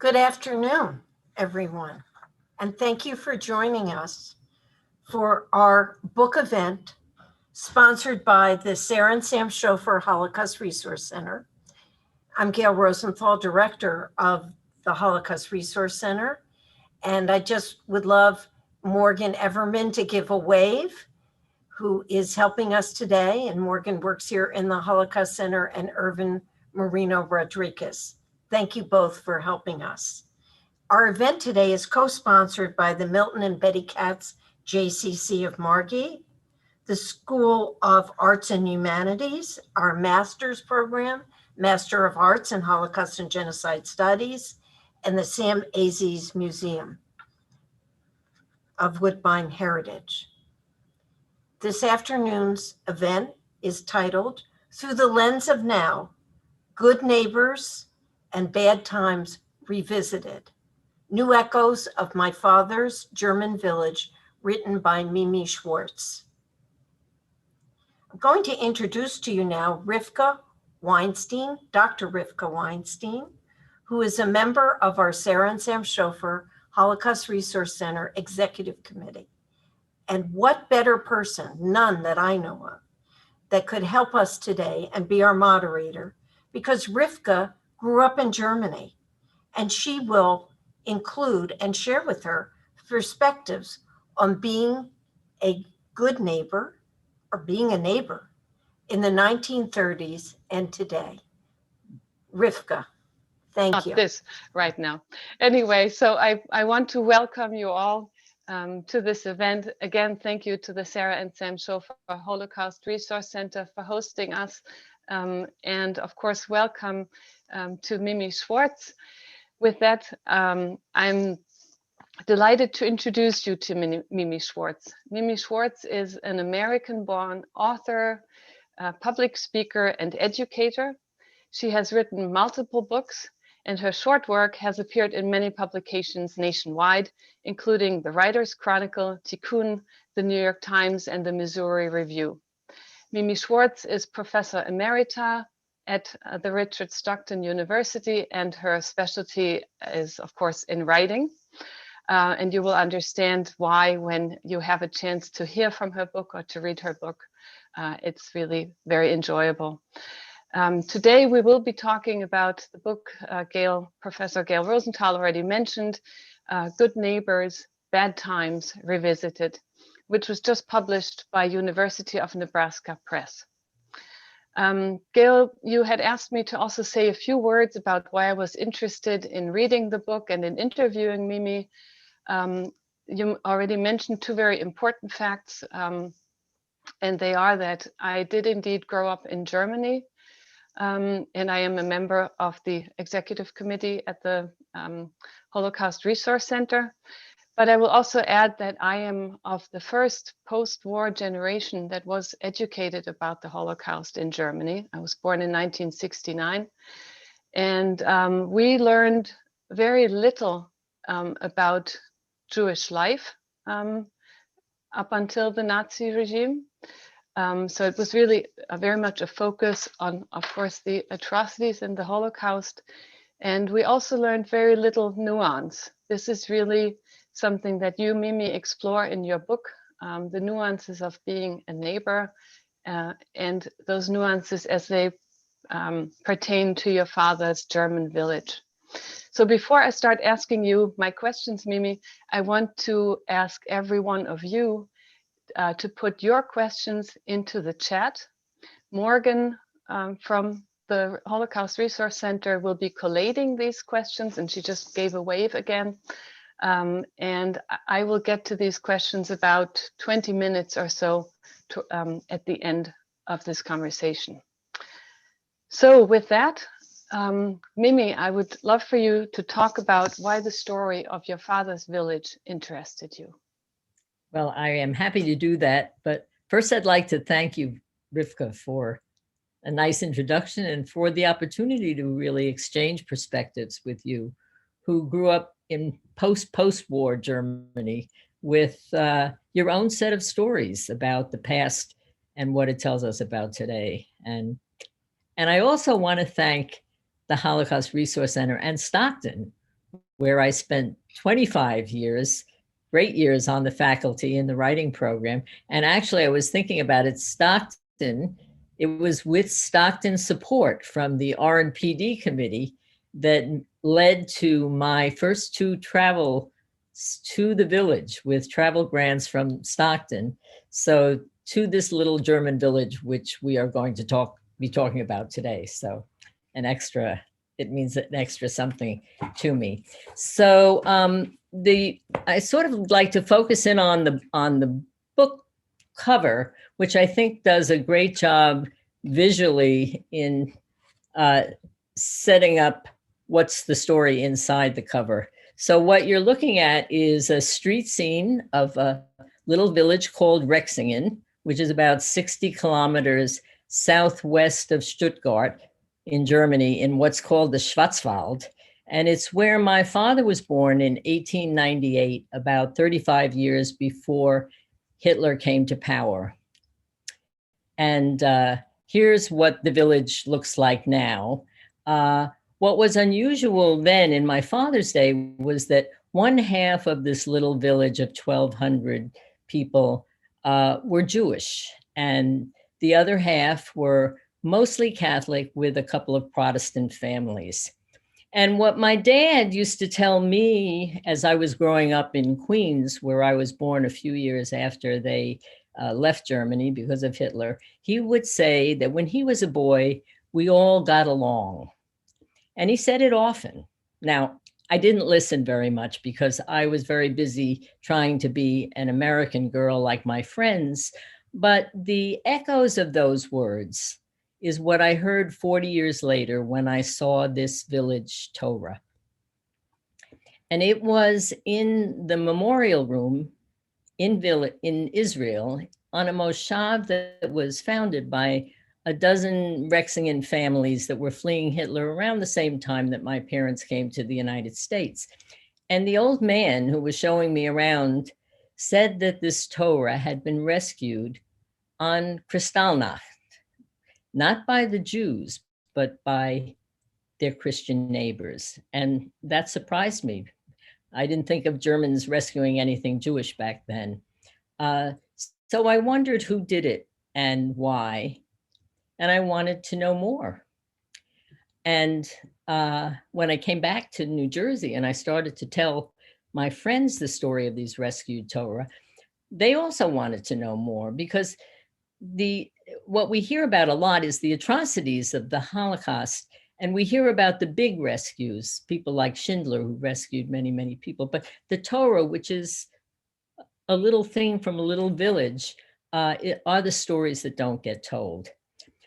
Good afternoon, everyone, and thank you for joining us for our book event sponsored by the Sara and Sam Schoffer Holocaust Resource Center. I'm Gail Rosenthal, director of the Holocaust Resource Center, and I just would love Morgan Everman to give a wave, who is helping us today, and Morgan works here in the Holocaust Center, and Irvin Marino Rodriguez. Thank you both for helping us. Our event today is co-sponsored by the Milton and Betty Katz JCC of Margate, the School of Arts and Humanities, our master's program, Master of Arts in Holocaust and Genocide Studies, and the Sam Aziz Museum of Woodbine Heritage. This afternoon's event is titled, Through the Lens of Now, Good Neighbors and Bad Times Revisited. New Echoes of My Father's German Village, written by Mimi Schwartz. I'm going to introduce to you now Rifka Weinstein, Dr. Rifka Weinstein, who is a member of our Sara and Sam Schoffer Holocaust Resource Center Executive Committee. And what better person, none that I know of, that could help us today and be our moderator, because Rivka grew up in Germany, and she will include and share with her perspectives on being a good neighbor or being a neighbor in the 1930s and today. Rivka, thank you. This right now. Anyway, so I want to welcome you all to this event. Again, thank you to the Sara and Sam Schoffer Holocaust Resource Center for hosting us. And of course, welcome to Mimi Schwartz. With that, I'm delighted to introduce you to Mimi Schwartz. Mimi Schwartz is an American-born author, public speaker, and educator. She has written multiple books, and her short work has appeared in many publications nationwide, including the Writer's Chronicle, Tikkun, the New York Times, and the Missouri Review. Mimi Schwartz is Professor Emerita at the Richard Stockton University, and her specialty is, of course, in writing. And you will understand why when you have a chance to hear from her book or to read her book. It's really very enjoyable. Today we will be talking about the book Professor Gail Rosenthal already mentioned, Good Neighbors, Bad Times Revisited, which was just published by University of Nebraska Press. Gail, you had asked me to also say a few words about why I was interested in reading the book and in interviewing Mimi. You already mentioned two very important facts, and they are that I did indeed grow up in Germany, and I am a member of the executive committee at the Holocaust Resource Center. But I will also add that I am of the first post-war generation that was educated about the Holocaust in Germany. I was born in 1969, and we learned very little about Jewish life up until the Nazi regime. So it was really very much a focus on, of course, the atrocities in the Holocaust. And we also learned very little nuance. This is really something that you, Mimi, explore in your book, the nuances of being a neighbor, and those nuances as they pertain to your father's German village. So before I start asking you my questions, Mimi, I want to ask every one of you to put your questions into the chat. Morgan from the Holocaust Resource Center will be collating these questions, and she just gave a wave again. And I will get to these questions about 20 minutes or so at the end of this conversation. So with that, Mimi, I would love for you to talk about why the story of your father's village interested you. Well, I am happy to do that. But first, I'd like to thank you, Rivka, for a nice introduction and for the opportunity to really exchange perspectives with you, who grew up in post-war Germany with your own set of stories about the past and what it tells us about today. And I also want to thank the Holocaust Resource Center and Stockton, where I spent 25 years, great years on the faculty in the writing program. And actually, I was thinking about it, Stockton, it was with Stockton support from the R&PD committee that led to my first 2 travels to the village with travel grants from Stockton. So to this little German village, which we are going to be talking about today. So it means an extra something to me. So I sort of like to focus in on the book cover, which I think does a great job visually in setting up what's the story inside the cover. So what you're looking at is a street scene of a little village called Rexingen, which is about 60 kilometers southwest of Stuttgart in Germany, in what's called the Schwarzwald. And it's where my father was born in 1898, about 35 years before Hitler came to power. And here's what the village looks like now. What was unusual then in my father's day was that one half of this little village of 1,200 people were Jewish, and the other half were mostly Catholic with a couple of Protestant families. And what my dad used to tell me as I was growing up in Queens, where I was born a few years after they left Germany because of Hitler, he would say that when he was a boy, we all got along. And he said it often. Now, I didn't listen very much because I was very busy trying to be an American girl like my friends. But the echoes of those words is what I heard 40 years later when I saw this village Torah. And it was in the memorial room in Israel on a moshav that was founded by a dozen Rexingen families that were fleeing Hitler around the same time that my parents came to the United States. And the old man who was showing me around said that this Torah had been rescued on Kristallnacht, not by the Jews, but by their Christian neighbors. And that surprised me. I didn't think of Germans rescuing anything Jewish back then. So I wondered who did it and why. And I wanted to know more. And when I came back to New Jersey and I started to tell my friends the story of these rescued Torah, they also wanted to know more, because what we hear about a lot is the atrocities of the Holocaust. And we hear about the big rescues, people like Schindler, who rescued many, many people. But the Torah, which is a little thing from a little village, are the stories that don't get told.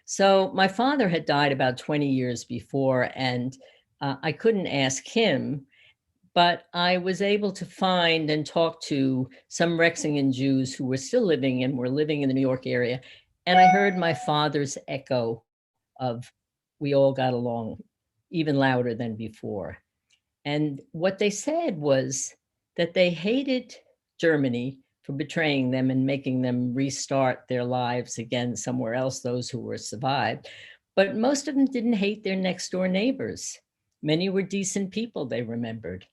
So my father had died about 20 years before, and I couldn't ask him, but I was able to find and talk to some Rexingen Jews who were still living and were living in the New York area. And I heard my father's echo of, we all got along, even louder than before. And what they said was that they hated Germany for betraying them and making them restart their lives again somewhere else, those who were survived. But most of them didn't hate their next door neighbors. Many were decent people, they remembered.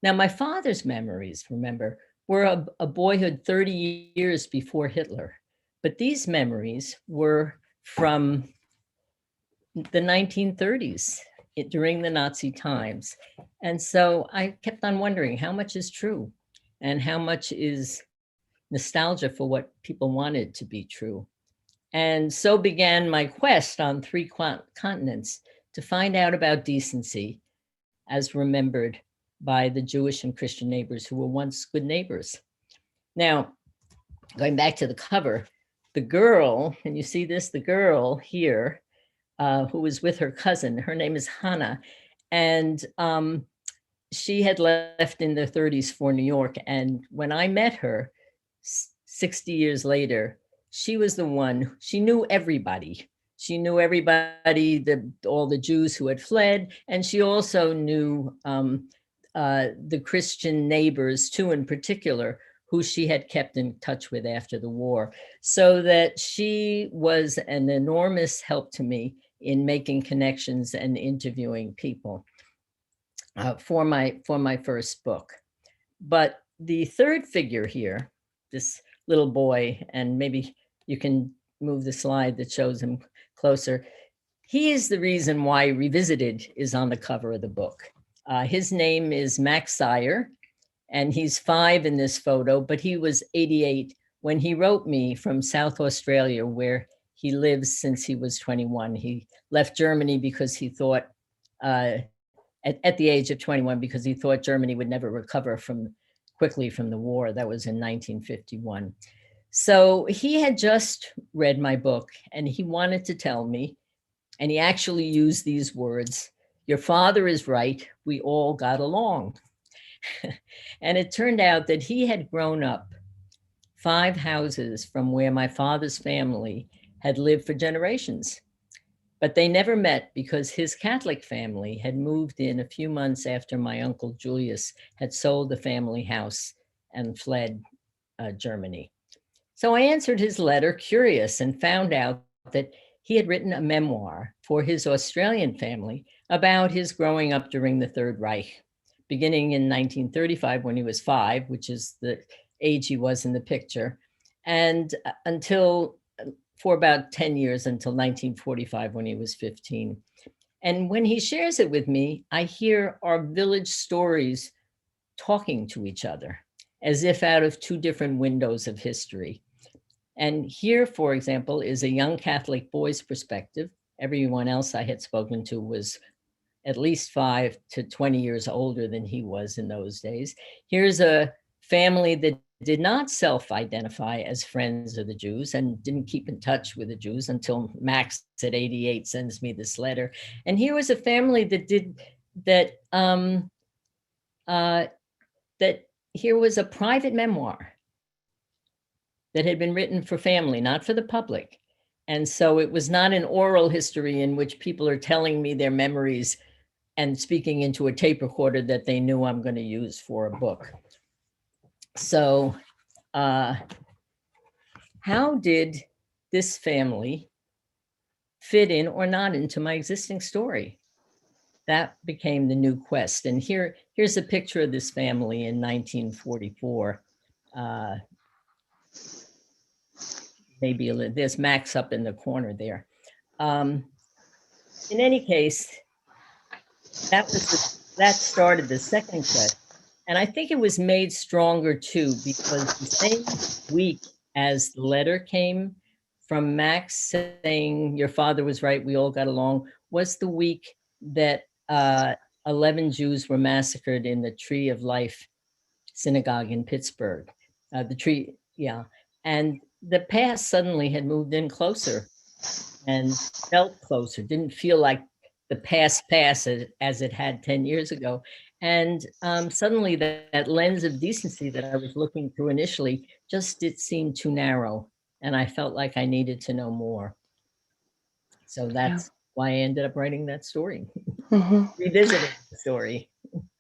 Now, my father's memories, remember, were a boyhood 30 years before Hitler. But these memories were from the 1930s, during the Nazi times. And so I kept on wondering how much is true and how much is nostalgia for what people wanted to be true. And so began my quest on 3 continents to find out about decency as remembered by the Jewish and Christian neighbors who were once good neighbors. Now, going back to the cover, the girl, and you see this, the girl here, who was with her cousin, her name is Hannah, and she had left in the 30s for New York. And when I met her 60 years later, she was the one, she knew everybody. She knew everybody, all the Jews who had fled, and she also knew the Christian neighbors too, in particular, who she had kept in touch with after the war. So that she was an enormous help to me in making connections and interviewing people. for my first book. But the third figure here, this little boy, and maybe you can move the slide that shows him closer. He is the reason why Revisited is on the cover of the book. His name is Max Sire, and he's 5 in this photo, but he was 88 when he wrote me from South Australia, where he lives since he was 21. He left Germany because he thought, at the age of 21, because he thought Germany would never recover quickly from the war. That was in 1951. So he had just read my book and he wanted to tell me, and he actually used these words, "Your father is right, we all got along." And it turned out that he had grown up 5 houses from where my father's family had lived for generations. But they never met because his Catholic family had moved in a few months after my uncle Julius had sold the family house and fled Germany. So I answered his letter, curious, and found out that he had written a memoir for his Australian family about his growing up during the Third Reich, beginning in 1935 when he was 5, which is the age he was in the picture, and for about 10 years until 1945 when he was 15. And when he shares it with me, I hear our village stories talking to each other as if out of 2 different windows of history. And here, for example, is a young Catholic boy's perspective. Everyone else I had spoken to was at least 5 to 20 years older than he was in those days. Here's a family that did not self-identify as friends of the Jews and didn't keep in touch with the Jews until Max at 88 sends me this letter. And here was a family that here was a private memoir that had been written for family, not for the public. And so it was not an oral history in which people are telling me their memories and speaking into a tape recorder that they knew I'm going to use for a book. So how did this family fit in or not into my existing story? That became the new quest. And here's a picture of this family in 1944. Maybe there's Max up in the corner there. In any case, that started the second quest. And I think it was made stronger too, because the same week as the letter came from Max saying, "Your father was right, we all got along," was the week that 11 Jews were massacred in the Tree of Life synagogue in Pittsburgh. And the past suddenly had moved in closer and felt closer, didn't feel like the past as it had 10 years ago. And suddenly that lens of decency that I was looking through initially it seemed too narrow. And I felt like I needed to know more. So that's why I ended up writing that story, revisiting the story.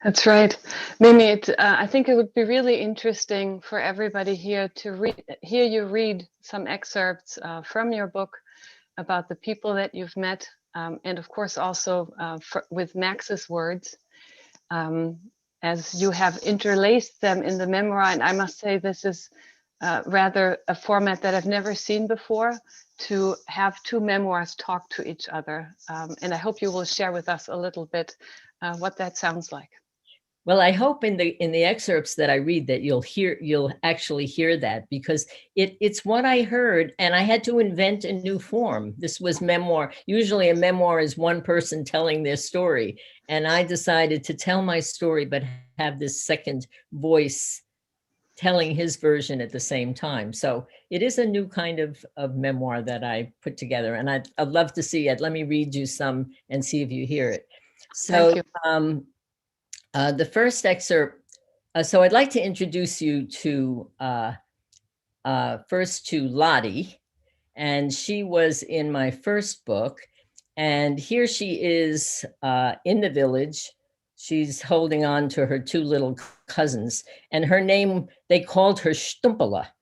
That's right. Mimi, I think it would be really interesting for everybody here to hear you read some excerpts from your book about the people that you've met, and of course also with Max's words, as you have interlaced them in the memoir. And I must say this is rather a format that I've never seen before, to have 2 memoirs talk to each other. And I hope you will share with us a little bit what that sounds like. Well, I hope in the excerpts that I read that you'll actually hear that, because it's what I heard, and I had to invent a new form. This was memoir. Usually a memoir is one person telling their story, and I decided to tell my story but have this second voice telling his version at the same time. So it is a new kind of memoir that I put together, and I'd love to see it. Let me read you some and see if you hear it. So the first excerpt, so I'd like to introduce you to first to Lottie, and she was in my first book, and here she is in the village. She's holding on to her 2 little cousins, and her name, they called her Stumpala,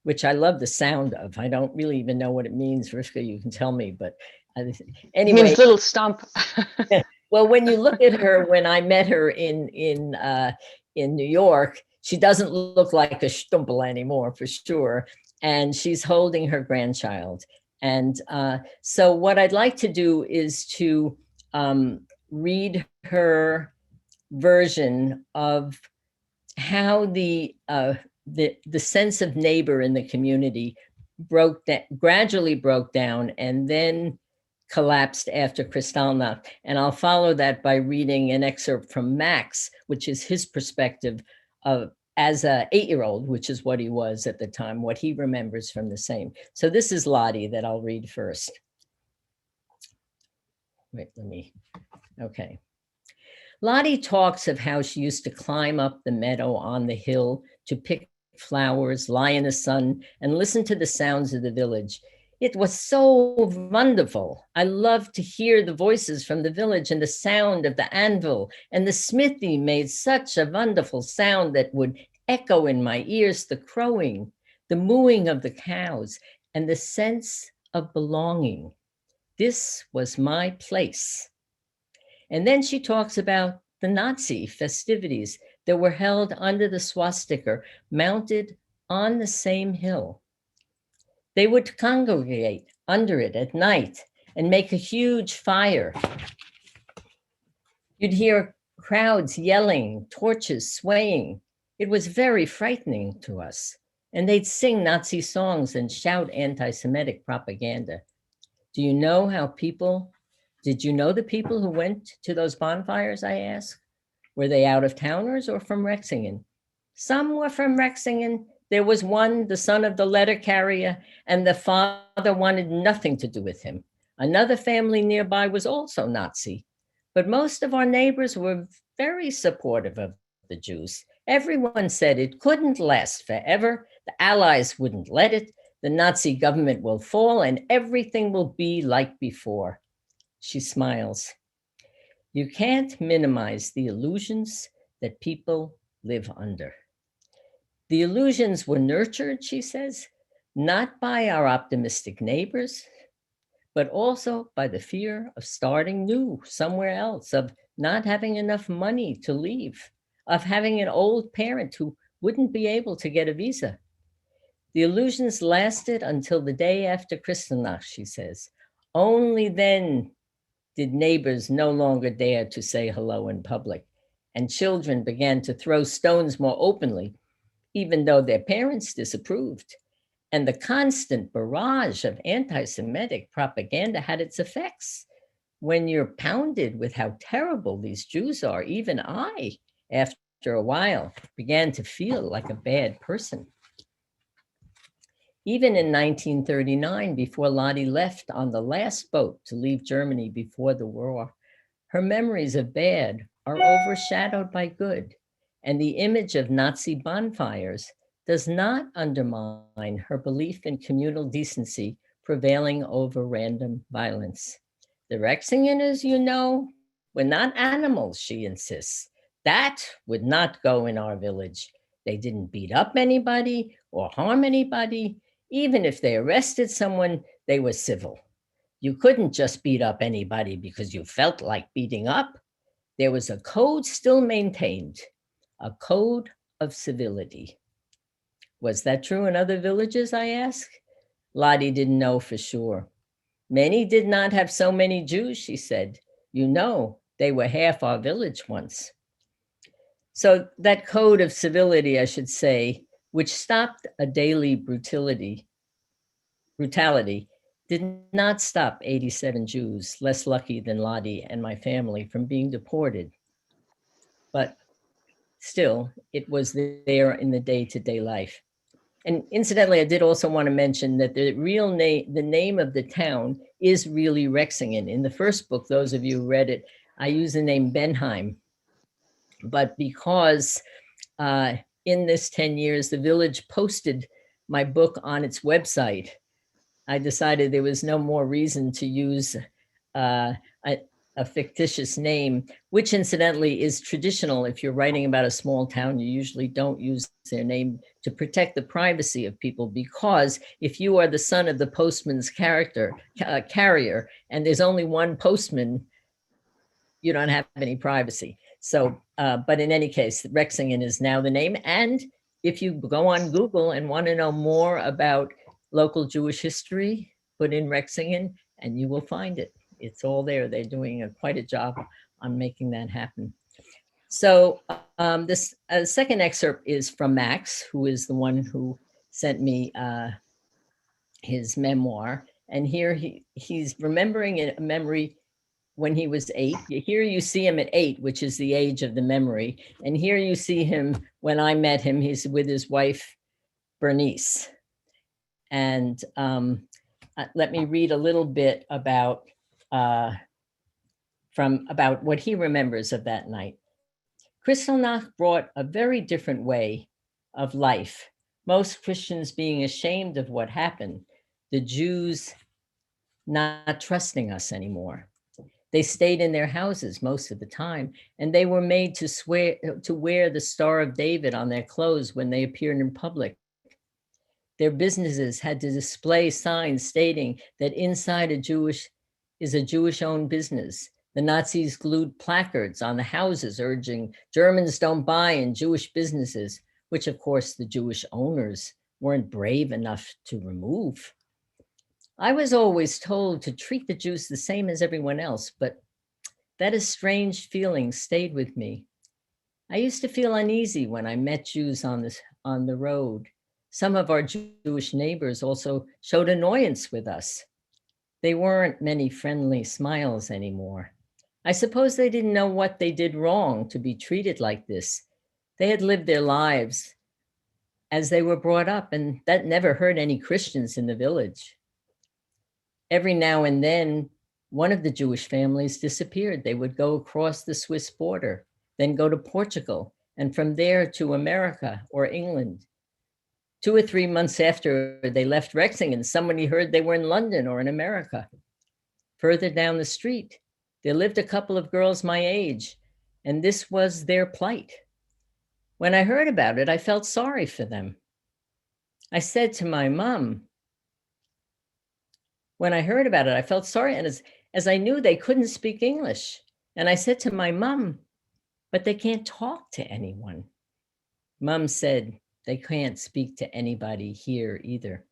which I love the sound of. I don't really even know what it means. Rivka, you can tell me, but anyway. It means little stump. Well, when you look at her, when I met her in New York, she doesn't look like a stumble anymore, for sure. And she's holding her grandchild. And so what I'd like to do is to read her version of how the sense of neighbor in the community gradually broke down and then collapsed after Kristallnacht. And I'll follow that by reading an excerpt from Max, which is his perspective of as an 8-year-old, which is what he was at the time, what he remembers from the same. So this is Lottie that I'll read first. Wait, okay. Lottie talks of how she used to climb up the meadow on the hill to pick flowers, lie in the sun, and listen to the sounds of the village. It was so wonderful. I loved to hear the voices from the village and the sound of the anvil, and the smithy made such a wonderful sound that would echo in my ears, the crowing, the mooing of the cows, and the sense of belonging. This was my place. And then she talks about the Nazi festivities that were held under the swastika mounted on the same hill. They would congregate under it at night and make a huge fire. You'd hear crowds yelling, torches swaying. It was very frightening to us. And they'd sing Nazi songs and shout anti-Semitic propaganda. Did you know the people who went to those bonfires, I asked? Were they out of towners or from Rexingen? Some were from Rexingen. There was one, the son of the letter carrier, and the father wanted nothing to do with him. Another family nearby was also Nazi, but most of our neighbors were very supportive of the Jews. Everyone said it couldn't last forever. The Allies wouldn't let it. The Nazi government will fall and everything will be like before. She smiles. You can't minimize the illusions that people live under. The illusions were nurtured, she says, not by our optimistic neighbors, but also by the fear of starting new somewhere else, of not having enough money to leave, of having an old parent who wouldn't be able to get a visa. The illusions lasted until the day after Kristallnacht, she says. Only then did neighbors no longer dare to say hello in public, and children began to throw stones more openly, even though their parents disapproved. And the constant barrage of anti-Semitic propaganda had its effects. When you're pounded with how terrible these Jews are, even I, after a while, began to feel like a bad person. Even in 1939, before Lottie left on the last boat to leave Germany before the war, her memories of bad are overshadowed by good, and the image of Nazi bonfires does not undermine her belief in communal decency prevailing over random violence. The Rexingeners, you know, were not animals, she insists. That would not go in our village. They didn't beat up anybody or harm anybody. Even if they arrested someone, they were civil. You couldn't just beat up anybody because you felt like beating up. There was a code still maintained, a code of civility. Was that true in other villages, I asked? Lottie didn't know for sure. Many did not have so many Jews, she said. You know, they were half our village once. So that code of civility, I should say, which stopped a daily brutality, did not stop 87 Jews, less lucky than Lottie and my family, from being deported. But still, it was there in the day-to-day life. And incidentally, I did also want to mention that the name of the town is really Rexingen. In the first book, those of you who read it, I use the name Benheim. But because in this 10 years, the village posted my book on its website, I decided there was no more reason to use a fictitious name, which incidentally is traditional. If you're writing about a small town, you usually don't use their name to protect the privacy of people, because if you are the son of the postman's carrier, and there's only one postman, you don't have any privacy. So, but in any case, Rexingen is now the name. And if you go on Google and want to know more about local Jewish history, put in Rexingen and you will find it. It's all there. They're doing quite a job on making that happen. So this second excerpt is from Max, who is the one who sent me his memoir. And here he's remembering a memory when he was 8. Here you see him at 8, which is the age of the memory. And here you see him when I met him. He's with his wife, Bernice. And let me read a little bit about what he remembers of that night. Kristallnacht brought a very different way of life. Most Christians being ashamed of what happened, the Jews not trusting us anymore. They stayed in their houses most of the time, and they were made to wear the Star of David on their clothes when they appeared in public. Their businesses had to display signs stating that inside is a Jewish-owned business. The Nazis glued placards on the houses urging Germans don't buy in Jewish businesses, which of course the Jewish owners weren't brave enough to remove. I was always told to treat the Jews the same as everyone else, but that estranged feeling stayed with me. I used to feel uneasy when I met Jews on the road. Some of our Jewish neighbors also showed annoyance with us. They weren't many friendly smiles anymore. I suppose they didn't know what they did wrong to be treated like this. They had lived their lives as they were brought up, and that never hurt any Christians in the village. Every now and then, one of the Jewish families disappeared. They would go across the Swiss border, then go to Portugal, and from there to America or England. 2 or 3 months after they left Rexingen, somebody heard they were in London or in America. Further down the street, there lived a couple of girls my age, and this was their plight. When I heard about it, I felt sorry for them. I said to my mom, when I heard about it, I felt sorry, and as I knew they couldn't speak English. And I said to my mom, but they can't talk to anyone. Mom said, they can't speak to anybody here either.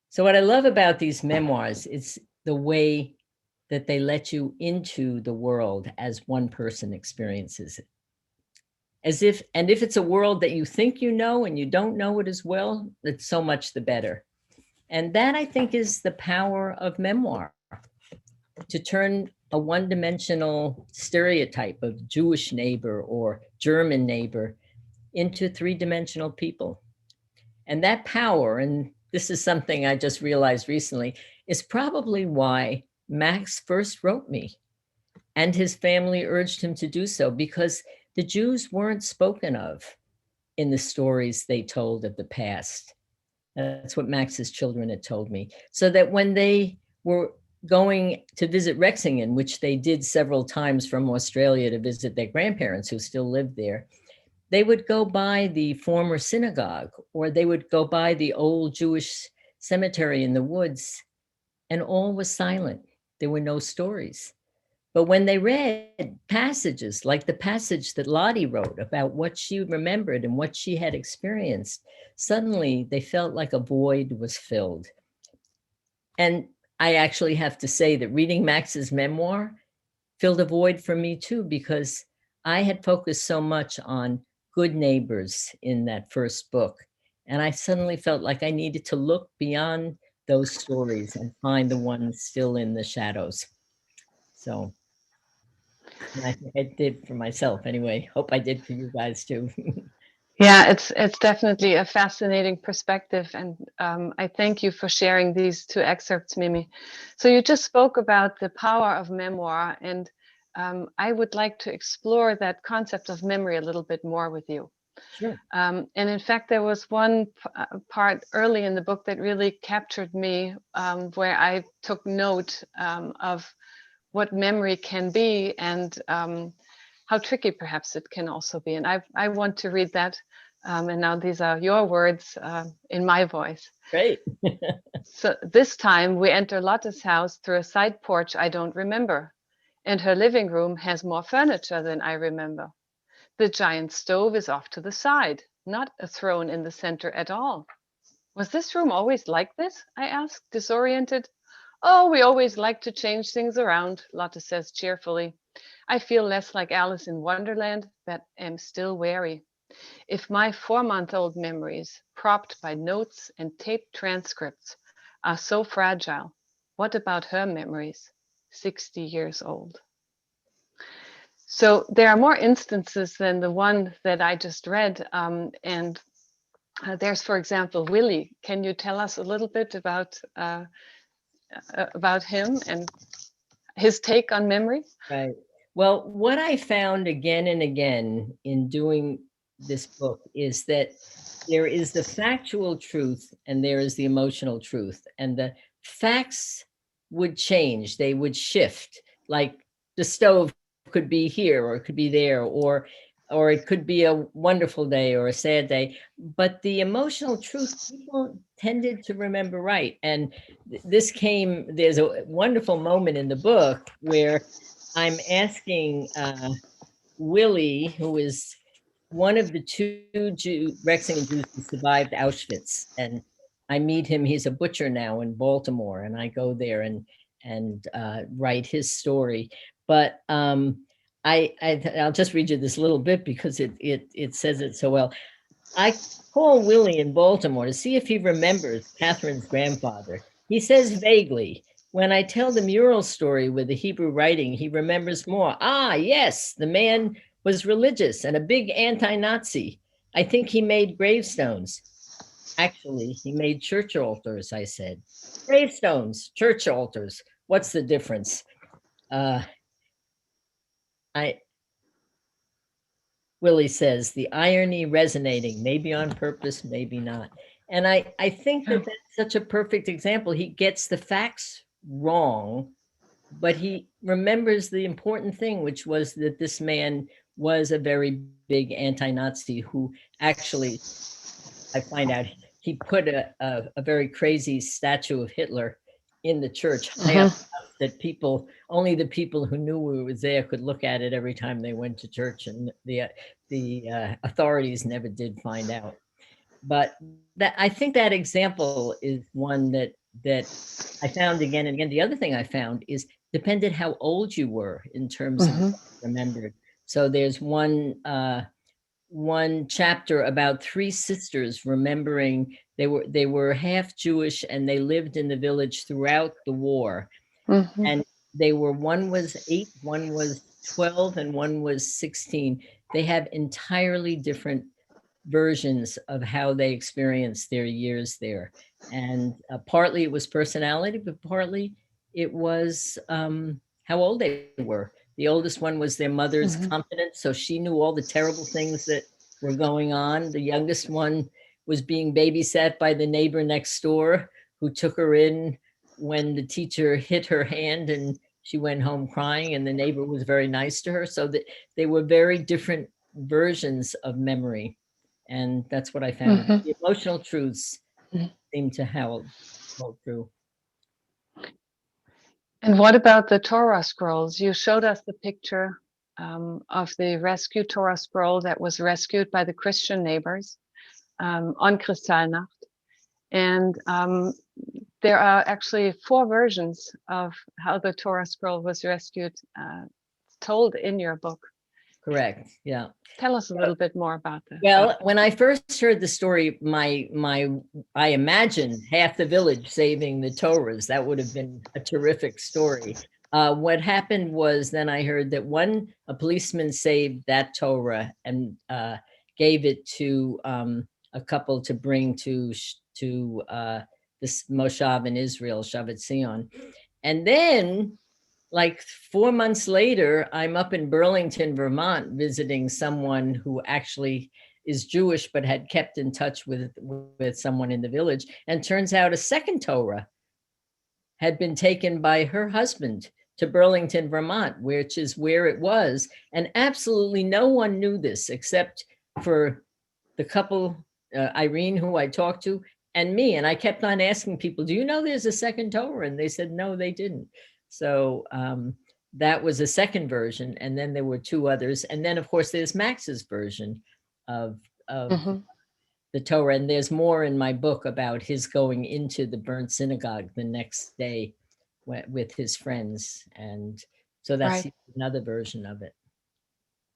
So what I love about these memoirs is the way that they let you into the world as one person experiences it. If it's a world that you think you know and you don't know it as well, it's so much the better. And that, I think, is the power of memoir, to turn a one-dimensional stereotype of Jewish neighbor or German neighbor into three-dimensional people. And that power, and this is something I just realized recently, is probably why Max first wrote me, and his family urged him to do so, because the Jews weren't spoken of in the stories they told of the past. That's what Max's children had told me. So that when they were going to visit Rexingen, which they did several times from Australia to visit their grandparents who still lived there, they would go by the former synagogue, or they would go by the old Jewish cemetery in the woods, and all was silent. There were no stories. But when they read passages like the passage that Lottie wrote about what she remembered and what she had experienced, suddenly they felt like a void was filled. And I actually have to say that reading Max's memoir filled a void for me too, because I had focused so much on good neighbors in that first book. And I suddenly felt like I needed to look beyond those stories and find the ones still in the shadows. So I think I did for myself anyway. Hope I did for you guys too. Yeah, it's definitely a fascinating perspective, and I thank you for sharing these two excerpts, Mimi. So you just spoke about the power of memoir, and I would like to explore that concept of memory a little bit more with you. Sure. And in fact, there was one part early in the book that really captured me, where I took note of what memory can be, and how tricky perhaps it can also be. And I want to read that. And now these are your words in my voice. Great. So this time we enter Lotte's house through a side porch I don't remember. And her living room has more furniture than I remember. The giant stove is off to the side, not a throne in the center at all. Was this room always like this? I asked, disoriented. Oh, we always like to change things around, Lotte says cheerfully. I feel less like Alice in Wonderland, but am still wary. If my 4-month-old memories, propped by notes and taped transcripts, are so fragile, what about her memories, 60 years old? So there are more instances than the one that I just read. And there's, for example, Willie. Can you tell us a little bit about him and his take on memory? Right. Well, what I found again and again in doing this book is that there is the factual truth and there is the emotional truth. And the facts would change, they would shift. Like the stove could be here or it could be there, or it could be a wonderful day or a sad day. But the emotional truth, people tended to remember right. And this came, there's a wonderful moment in the book where I'm asking Willie, who is one of the two Rexian Jews who survived Auschwitz, and I meet him. He's a butcher now in Baltimore, and I go there and write his story. But I'll just read you this little bit because it says it so well. I call Willie in Baltimore to see if he remembers Catherine's grandfather. He says vaguely. When I tell the mural story with the Hebrew writing, he remembers more. Ah, yes, the man was religious and a big anti-Nazi. I think he made gravestones. Actually, he made church altars, I said. Gravestones, church altars. What's the difference? Willie says, the irony resonating, maybe on purpose, maybe not. And I think that that's such a perfect example. He gets the facts wrong, but he remembers the important thing, which was that this man was a very big anti-Nazi who actually, I find out, he put a very crazy statue of Hitler in the church high up, that only the people who knew it was there could look at it every time they went to church, and the authorities never did find out. But that, I think that example is one that I found again and again. The other thing I found is depended how old you were in terms of remembered. So there's one chapter about 3 sisters remembering they were half Jewish and they lived in the village throughout the war. And one was 8, one was 12, and one was 16. They have entirely different versions of how they experienced their years there. And partly it was personality, but partly it was how old they were. The oldest one was their mother's confidence, so she knew all the terrible things that were going on. The youngest one was being babysat by the neighbor next door, who took her in when the teacher hit her hand and she went home crying, and the neighbor was very nice to her. So that they were very different versions of memory. And that's what I found. The emotional truths seem to hold true. And what about the Torah Scrolls? You showed us the picture of the rescue Torah Scroll that was rescued by the Christian neighbors on Kristallnacht. And there are actually 4 versions of how the Torah Scroll was rescued, told in your book. Correct. Yeah. Tell us a little bit more about that. Well, when I first heard the story, I imagined half the village saving the Torahs. That would have been a terrific story. What happened was then I heard that a policeman saved that Torah and gave it to a couple to bring to this Moshav in Israel, Shabbat Zion. And then like 4 months later, I'm up in Burlington, Vermont, visiting someone who actually is Jewish, but had kept in touch with someone in the village. And turns out a second Torah had been taken by her husband to Burlington, Vermont, which is where it was. And absolutely no one knew this except for the couple, Irene, who I talked to, and me. And I kept on asking people, do you know there's a second Torah? And they said, no, they didn't. So that was a second version, and then there were two others, and then of course there's Max's version of the Torah, and there's more in my book about his going into the burnt synagogue the next day with his friends, and so that's Right. another version of it.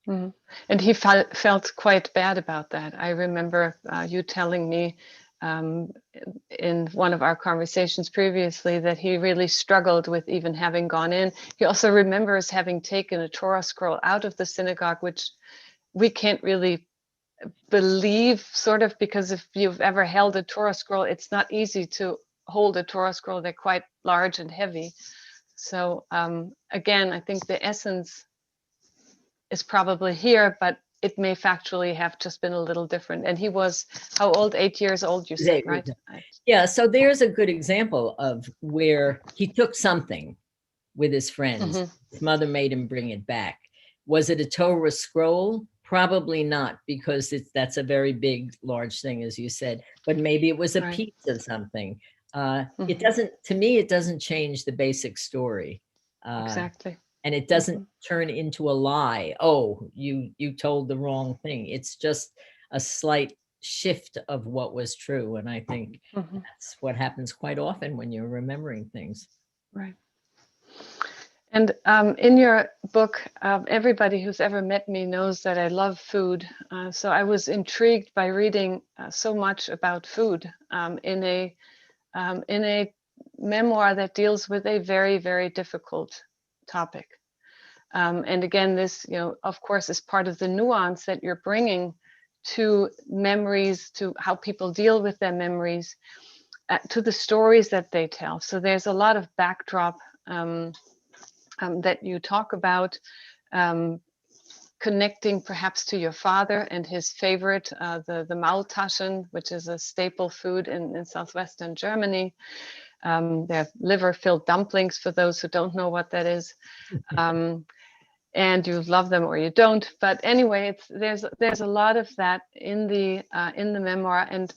And he felt quite bad about that. I remember you telling me in one of our conversations previously that he really struggled with even having gone in. He also remembers having taken a Torah scroll out of the synagogue, which we can't really believe, sort of, because if you've ever held a Torah scroll, it's not easy to hold a Torah scroll. They're quite large and heavy. So again, I think the essence is probably here, but it may factually have just been a little different. And he was, how old? 8 years old, you said, right? Yeah, so there's a good example of where he took something with his friends. His mother made him bring it back. Was it a Torah scroll? Probably not, because that's a very big, large thing, as you said. But maybe it was a piece of something. It doesn't, to me, it doesn't change the basic story. Exactly. And it doesn't turn into a lie. Oh, you told the wrong thing. It's just a slight shift of what was true. And I think that's what happens quite often when you're remembering things. Right. And in your book, everybody who's ever met me knows that I love food. So I was intrigued by reading so much about food in a memoir that deals with a very, very difficult topic. And again, this, of course, is part of the nuance that you're bringing to memories, to how people deal with their memories, to the stories that they tell. So there's a lot of backdrop that you talk about, connecting perhaps to your father and his favorite, the Maultaschen, which is a staple food in southwestern Germany. They're liver-filled dumplings, for those who don't know what that is. And you love them or you don't. But anyway, there's a lot of that in the memoir, and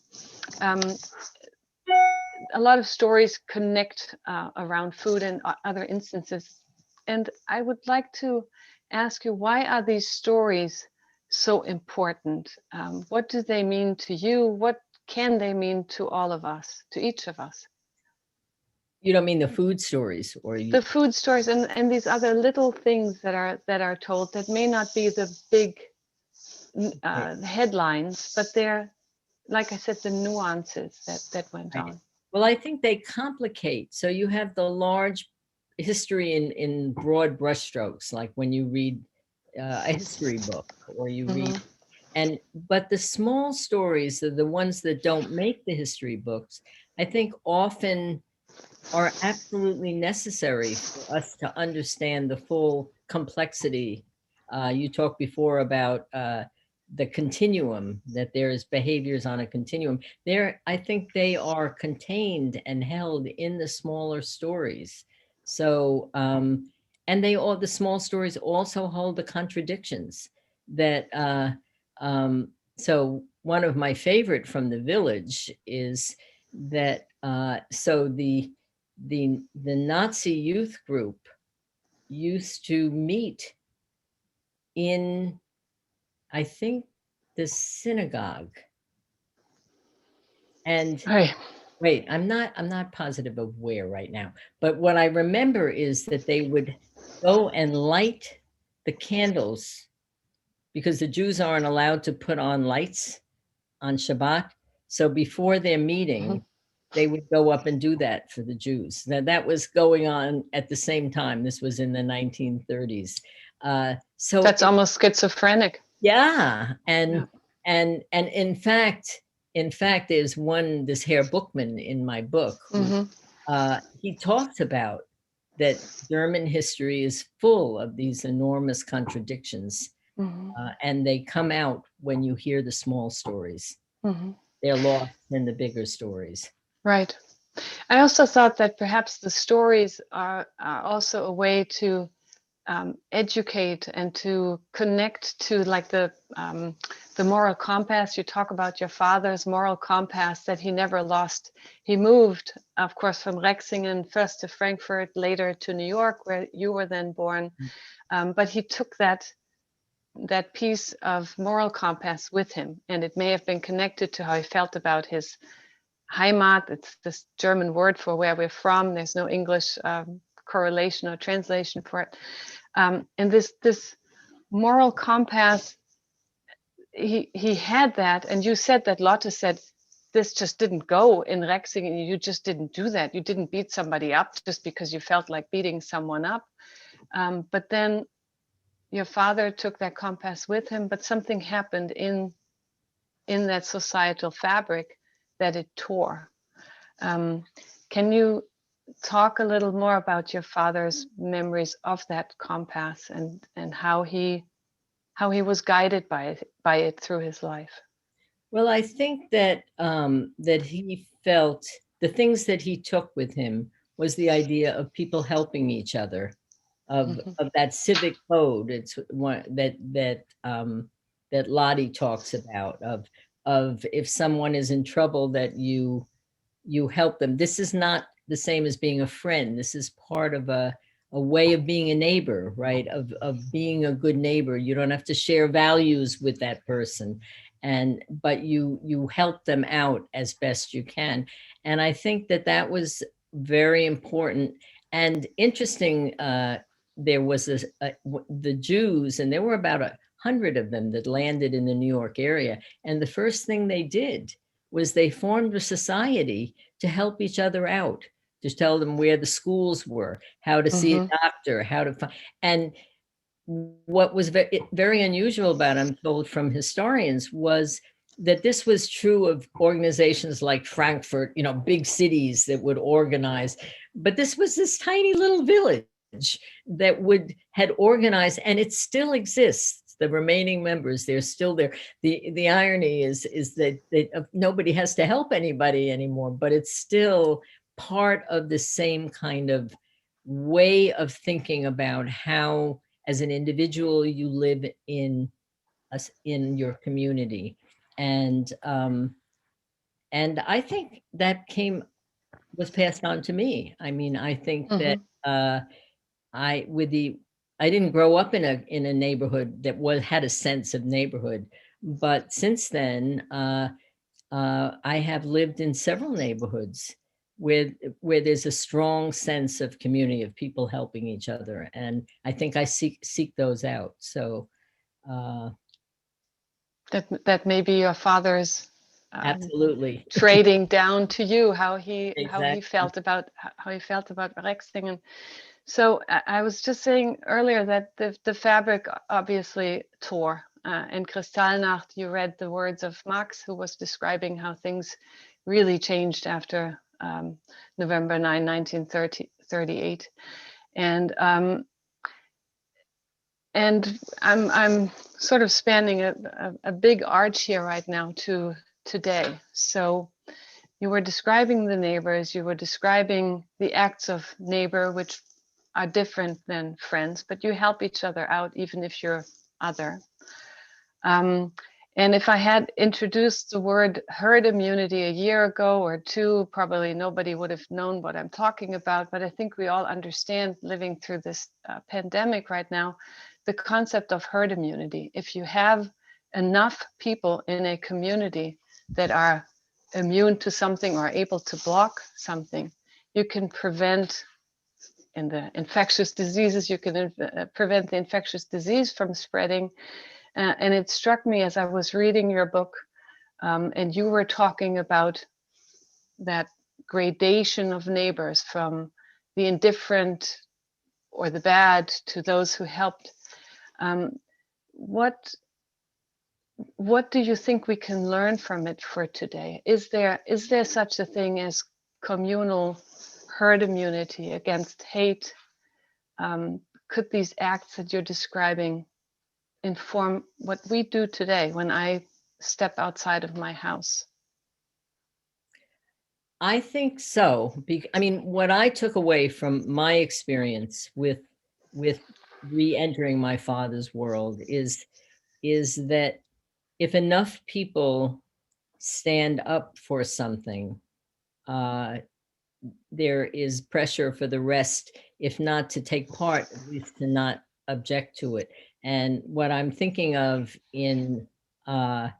a lot of stories connect around food and other instances. And I would like to ask you, why are these stories so important? What do they mean to you? What can they mean to all of us, to each of us? You don't mean the food stories, or the food stories and these other little things that are told that may not be the big headlines, but they're, like I said, the nuances that went on. Well, I think they complicate. So you have the large history in broad brushstrokes, like when you read a history book, or you read, but the small stories are the ones that don't make the history books, I think often are absolutely necessary for us to understand the full complexity. You talked before about the continuum, that there's behaviors on a continuum. I think they are contained and held in the smaller stories. So, and the small stories also hold the contradictions that, so one of my favorite from the village is that, so the Nazi youth group used to meet in, I think, the synagogue. And wait, I'm not positive of where right now, but what I remember is that they would go and light the candles, because the Jews aren't allowed to put on lights on Shabbat. So before their meeting, they would go up and do that for the Jews. Now that was going on at the same time. This was in the 1930s. So that's almost schizophrenic. Yeah, and in fact, there's this Herr Buchmann in my book. He talks about that German history is full of these enormous contradictions, and they come out when you hear the small stories. They're lost in the bigger stories. Right. I also thought that perhaps the stories are also a way to educate and to connect to like the moral compass. You talk about your father's moral compass that he never lost. He moved, of course, from Rexingen first to Frankfurt, later to New York, where you were then born. But he took that piece of moral compass with him, and it may have been connected to how he felt about his Heimat. It's this German word for where we're from. There's no English correlation or translation for it. And this moral compass, he had that, and you said that Lotte said this just didn't go in Rexingen. You just didn't do that. You didn't beat somebody up just because you felt like beating someone up. But then your father took that compass with him, but something happened in that societal fabric that it tore. Can you talk a little more about your father's memories of that compass and how he was guided by it through his life? Well, I think that that he felt the things that he took with him was the idea of people helping each other, of that civic code. It's one that Lottie talks about, of if someone is in trouble, that you help them. This is not the same as being a friend. This is part of a way of being a neighbor, right? Of being a good neighbor. You don't have to share values with that person, but you help them out as best you can. And I think that was very important and interesting. There was the Jews, and there were about 100 of them that landed in the New York area. And the first thing they did was they formed a society to help each other out, to tell them where the schools were, how to see a doctor, how to find. And what was very unusual about, I'm told from historians, was that this was true of organizations like Frankfurt, big cities that would organize. But this was this tiny little village that had organized, and it still exists. The remaining members, they're still there. The irony is that nobody has to help anybody anymore, but it's still part of the same kind of way of thinking about how, as an individual, you live in your community. And I think that was passed on to me. I mean, I think that I didn't grow up in a neighborhood that had a sense of neighborhood, but since then I have lived in several neighborhoods where there's a strong sense of community, of people helping each other, and I think I seek those out. So that may be your father's absolutely trading down to you how he felt about Rexingen. So I was just saying earlier that the fabric obviously tore. In Kristallnacht, you read the words of Max, who was describing how things really changed after November 9, 1938. And I'm sort of spanning a big arch here right now to today. So you were describing the neighbors, you were describing the acts of neighbor, which are different than friends, but you help each other out even if you're other. And if I had introduced the word herd immunity a year ago or two, probably nobody would have known what I'm talking about. But I think we all understand, living through this pandemic right now, the concept of herd immunity. If you have enough people in a community that are immune to something or able to block something, you can prevent in the infectious diseases, you can prevent the infectious disease from spreading. And it struck me as I was reading your book, and you were talking about that gradation of neighbors, from the indifferent or the bad to those who helped. What do you think we can learn from it for today? Is there such a thing as communal herd immunity against hate? Could these acts that you're describing inform what we do today when I step outside of my house? I think so. I mean, what I took away from my experience with re-entering my father's world is that if enough people stand up for something, there is pressure for the rest, if not to take part, at least to not object to it. And what I'm thinking of in the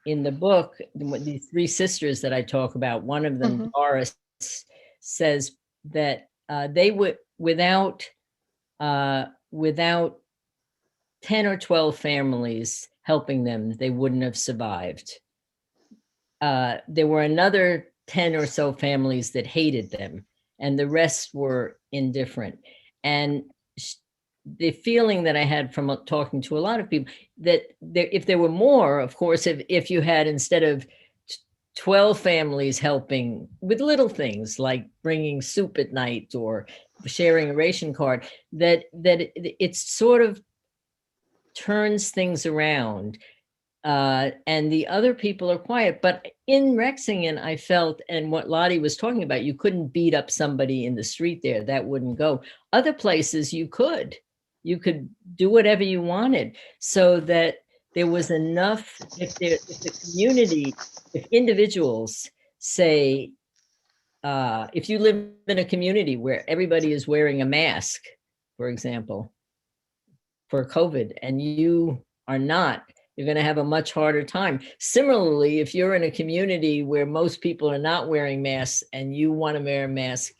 book, these three sisters that I talk about, one of them, Doris, says that they would, without 10 or 12 families helping them, they wouldn't have survived. There were another 10 or so families that hated them, and the rest were indifferent. And the feeling that I had from talking to a lot of people, that if there were more, of course, if you had, instead of 12 families helping with little things like bringing soup at night or sharing a ration card, that it sort of turns things around. And the other people are quiet. But in Rexingen, I felt, and what Lottie was talking about, you couldn't beat up somebody in the street there. That wouldn't go. Other places you could do whatever you wanted, so that there was enough, if the community, if individuals say, if you live in a community where everybody is wearing a mask, for example, for COVID, and you are not, you're going to have a much harder time. Similarly, if you're in a community where most people are not wearing masks and you want to wear a mask,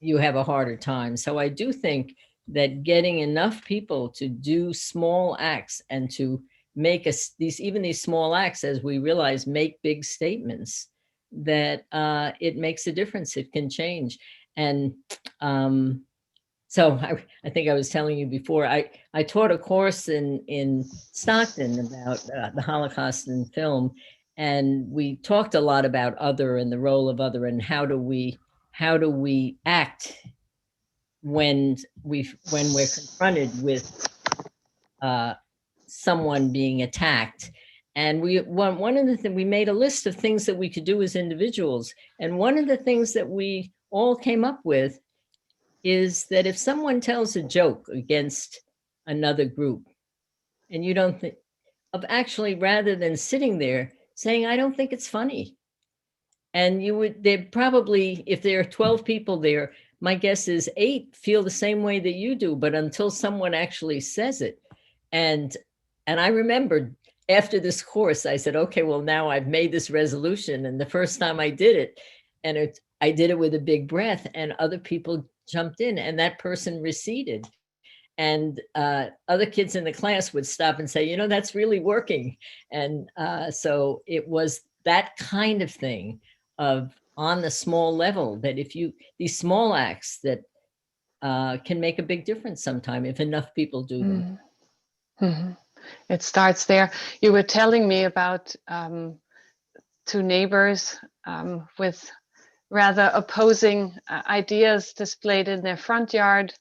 you have a harder time. So I do think that getting enough people to do small acts and to make these small acts, as we realize, make big statements, that it makes a difference. It can change. And so I think I was telling you before, I taught a course in Stockton about the Holocaust in film, and we talked a lot about other and the role of other, and how do we act when we're confronted with someone being attacked. And one of the things, we made a list of things that we could do as individuals, and one of the things that we all came up with is that if someone tells a joke against another group, and you don't think of, actually, rather than sitting there saying, I don't think it's funny. And they'd probably, if there are 12 people there, my guess is 8 feel the same way that you do, but until someone actually says it. And I remembered after this course, I said, okay, well, now I've made this resolution. And the first time I did it, and I did it with a big breath, and other people jumped in, and that person receded. And other kids in the class would stop and say, that's really working. And so it was that kind of thing, of on the small level, that these small acts that can make a big difference sometime if enough people do them. Mm-hmm. It starts there. You were telling me about 2 neighbors with rather opposing ideas displayed in their front yard.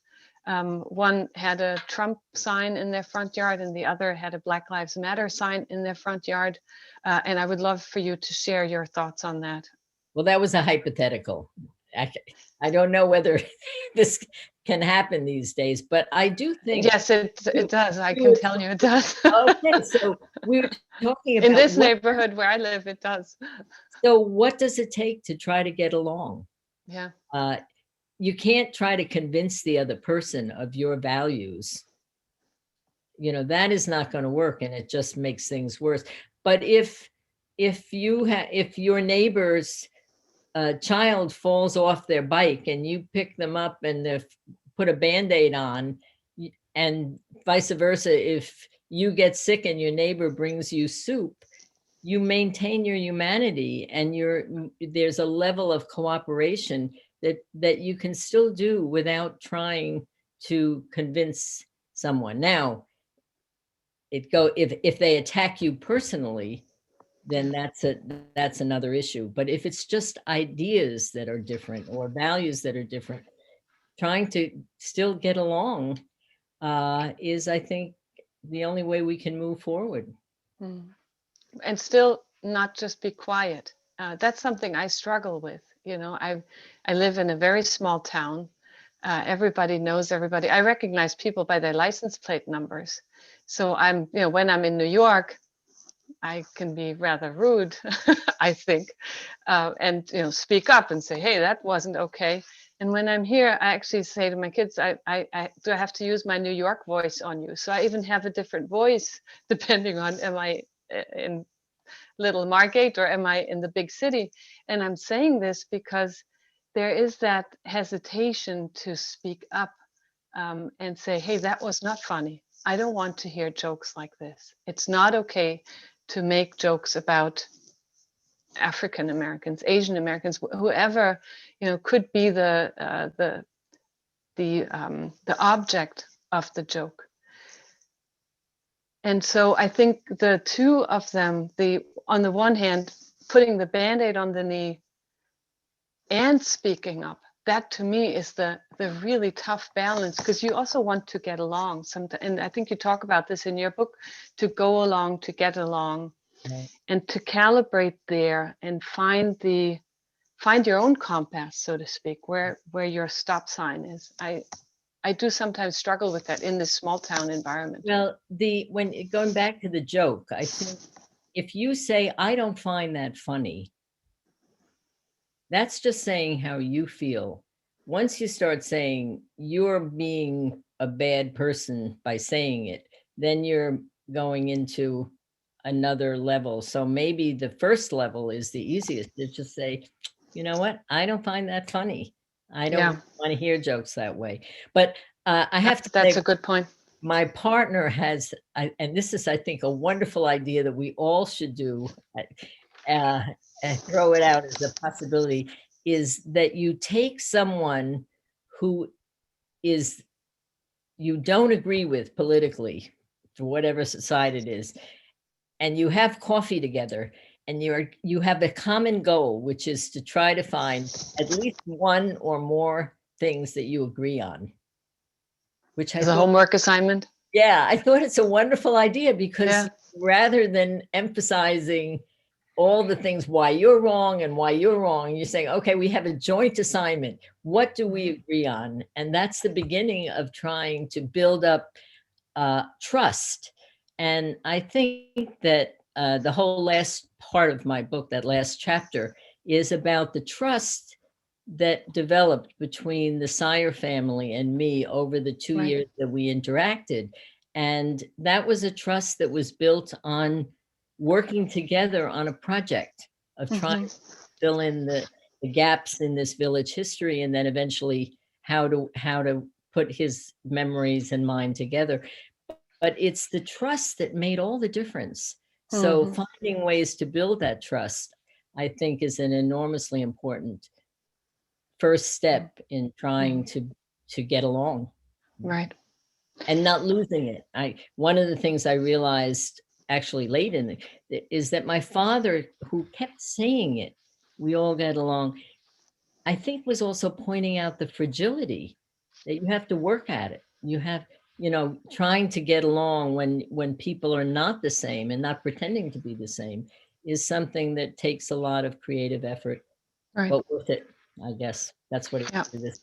One had a Trump sign in their front yard, and the other had a Black Lives Matter sign in their front yard. And I would love for you to share your thoughts on that. Well, that was a hypothetical. I don't know whether this can happen these days, but I do think. Yes, it does. I can tell you it does. Okay, so we were talking about. In this neighborhood where I live, it does. So what does it take to try to get along? Yeah. You can't try to convince the other person of your values. That is not going to work, and it just makes things worse. But if your neighbor's child falls off their bike and you pick them up and put a Band-Aid on, and vice versa, if you get sick and your neighbor brings you soup, you maintain your humanity, and there's a level of cooperation that you can still do without trying to convince someone. Now, if they attack you personally, then that's another issue. But if it's just ideas that are different or values that are different, trying to still get along is, I think, the only way we can move forward. And still not just be quiet. That's something I struggle with. I live in a very small town. Everybody knows everybody. I recognize people by their license plate numbers. So I'm, when I'm in New York, I can be rather rude, I think, and speak up and say, hey, that wasn't okay. And when I'm here, I actually say to my kids, do I have to use my New York voice on you? So I even have a different voice depending on, am I in Little Margate or am I in the big city? And I'm saying this because there is that hesitation to speak up and say, hey, that was not funny. I don't want to hear jokes like this. It's not okay to make jokes about African Americans, Asian Americans, whoever could be the object of the joke. And so I think the two of them, on the one hand, putting the Band-Aid on the knee and speaking up, that to me is the really tough balance, because you also want to get along. And I think you talk about this in your book, to go along, to get along, Right. and to calibrate there and find your own compass, so to speak, where your stop sign is. I do sometimes struggle with that in this small town environment. Well, going back to the joke, I think if you say, I don't find that funny, that's just saying how you feel. Once you start saying you're being a bad person by saying it, then you're going into another level. So maybe the first level is the easiest, to just say, you know what, I don't find that funny. I don't want to hear jokes that way. But I have to that's say, a good point. My partner has, and this is, I think, a wonderful idea that we all should do, and throw it out as a possibility, is that you take someone who you don't agree with politically, for whatever side it is, and you have coffee together, and you have a common goal, which is to try to find at least one or more things that you agree on. Which as a homework assignment. Yeah, I thought it's a wonderful idea, because rather than emphasizing all the things why you're wrong, you're saying, okay, we have a joint assignment. What do we agree on? And that's the beginning of trying to build up trust. And I think that the whole last part of my book, that last chapter, is about the trust that developed between the Sire family and me over the 2 years that we interacted. And that was a trust that was built on working together on a project of trying to fill in the gaps in this village history, and then eventually how to put his memories and mine together. But it's the trust that made all the difference. So finding ways to build that trust, I think, is an enormously important first step in trying to get along. Right. And not losing it. One of the things I realized actually late in it is that my father, who kept saying it, we all get along, I think was also pointing out the fragility that you have to work at it. You have, trying to get along when people are not the same and not pretending to be the same is something that takes a lot of creative effort, but worth it, I guess. That's what it is.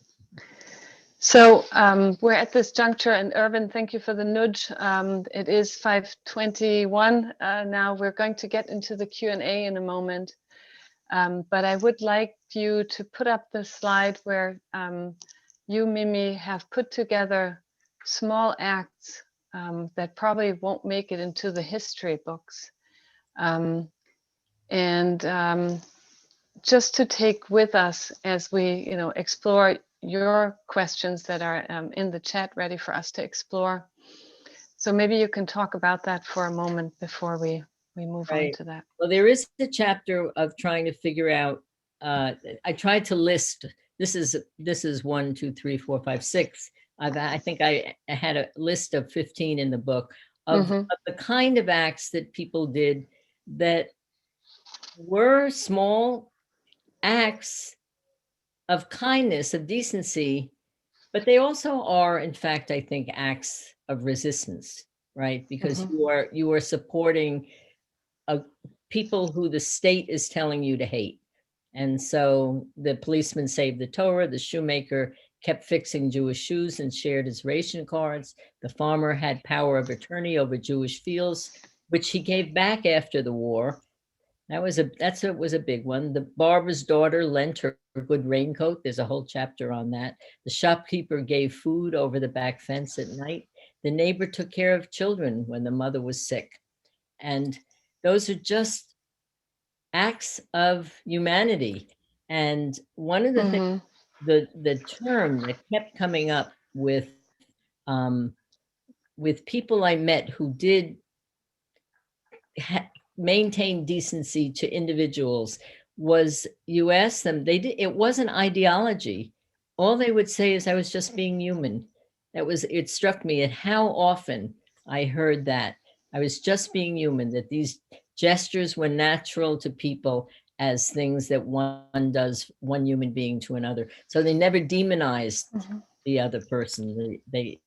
So we're at this juncture, and Irvin, thank you for the nudge. It is 5:21 now. We're going to get into the Q&A in a moment, but I would like you to put up the slide where you, Mimi, have put together small acts that probably won't make it into the history books, and just to take with us as we, explore your questions that are in the chat ready for us to explore. So maybe you can talk about that for a moment before we move on to that. Well, there is a chapter of trying to figure out, I tried to list, this is 1, 2, 3, 4, 5, 6. I think I had a list of 15 in the book of the kind of acts that people did that were small acts of kindness, of decency, but they also are, in fact, I think, acts of resistance, right? Because you are supporting people who the state is telling you to hate. And so the policeman saved the Torah, the shoemaker kept fixing Jewish shoes and shared his ration cards. The farmer had power of attorney over Jewish fields, which he gave back after the war. Was a big one. The barber's daughter lent her a good raincoat. There's a whole chapter on that. The shopkeeper gave food over the back fence at night. The neighbor took care of children when the mother was sick. And those are just acts of humanity. And one of the things, the term that kept coming up with people I met who did maintain decency to individuals was, you ask them, it wasn't ideology. All they would say is, I was just being human. It struck me at how often I heard that. I was just being human, that these gestures were natural to people as things that one does, one human being to another. So they never demonized the other person. They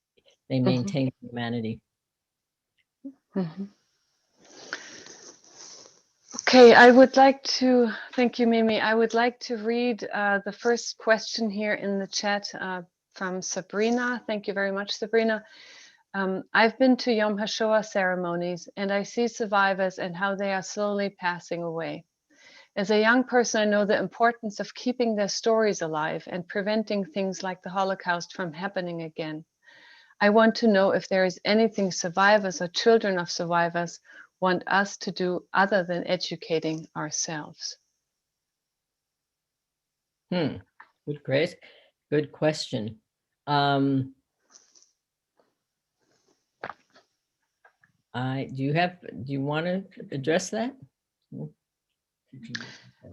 maintained humanity. Okay, I would like to, thank you, Mimi. I would like to read the first question here in the chat from Sabrina. Thank you very much, Sabrina. I've been to Yom HaShoah ceremonies, and I see survivors and how they are slowly passing away. As a young person, I know the importance of keeping their stories alive and preventing things like the Holocaust from happening again. I want to know if there is anything survivors or children of survivors want us to do other than educating ourselves. Good question. Do you want to address that?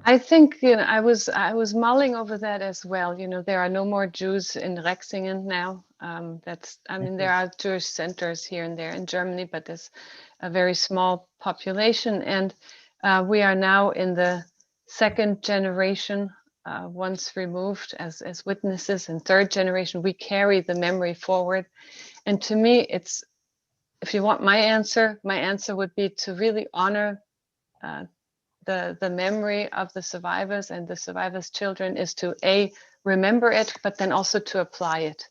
I think, I was mulling over that as well. There are no more Jews in Rexingen now. There are Jewish centers here and there in Germany, but there's a very small population. And we are now in the second generation, once removed as witnesses, and third generation. We carry the memory forward. And to me, if you want my answer would be to really honor the memory of the survivors and the survivors' children, is to remember it, but then also to apply it.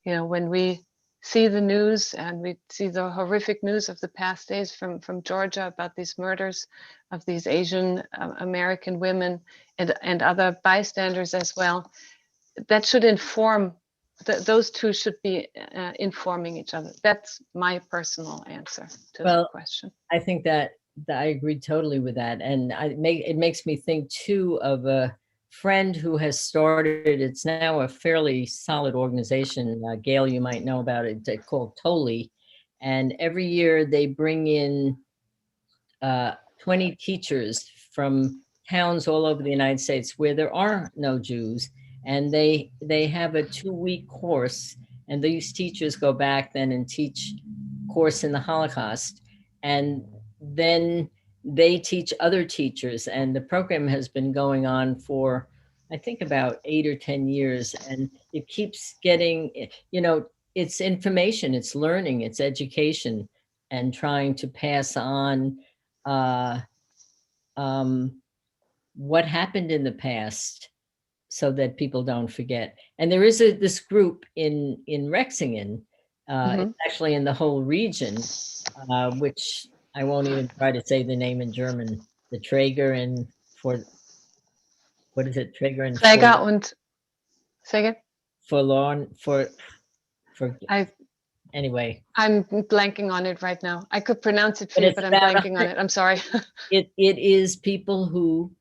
When we see the news and we see the horrific news of the past days from Georgia about these murders of these Asian American women and other bystanders as well, that should inform, those two should be informing each other. That's my personal answer to the question. I think that I agree totally with that. And it makes me think too of a friend who has started, it's now a fairly solid organization, Gail, you might know about it, called Toli. And every year they bring in 20 teachers from towns all over the United States where there are no Jews. And they have a 2-week course. And these teachers go back then and teach course in the Holocaust. And then they teach other teachers, and the program has been going on for, I think, about 8 or 10 years, and it keeps getting, it's information, it's learning, it's education, and trying to pass on what happened in the past so that people don't forget. And there is this group in Rexingen, it's actually in the whole region, which I won't even try to say the name in German. The Träger and what is it? Träger and Träger und say again? Anyway. I'm blanking on it right now. I could pronounce it for you, but I'm blanking on it. I'm sorry. It is people who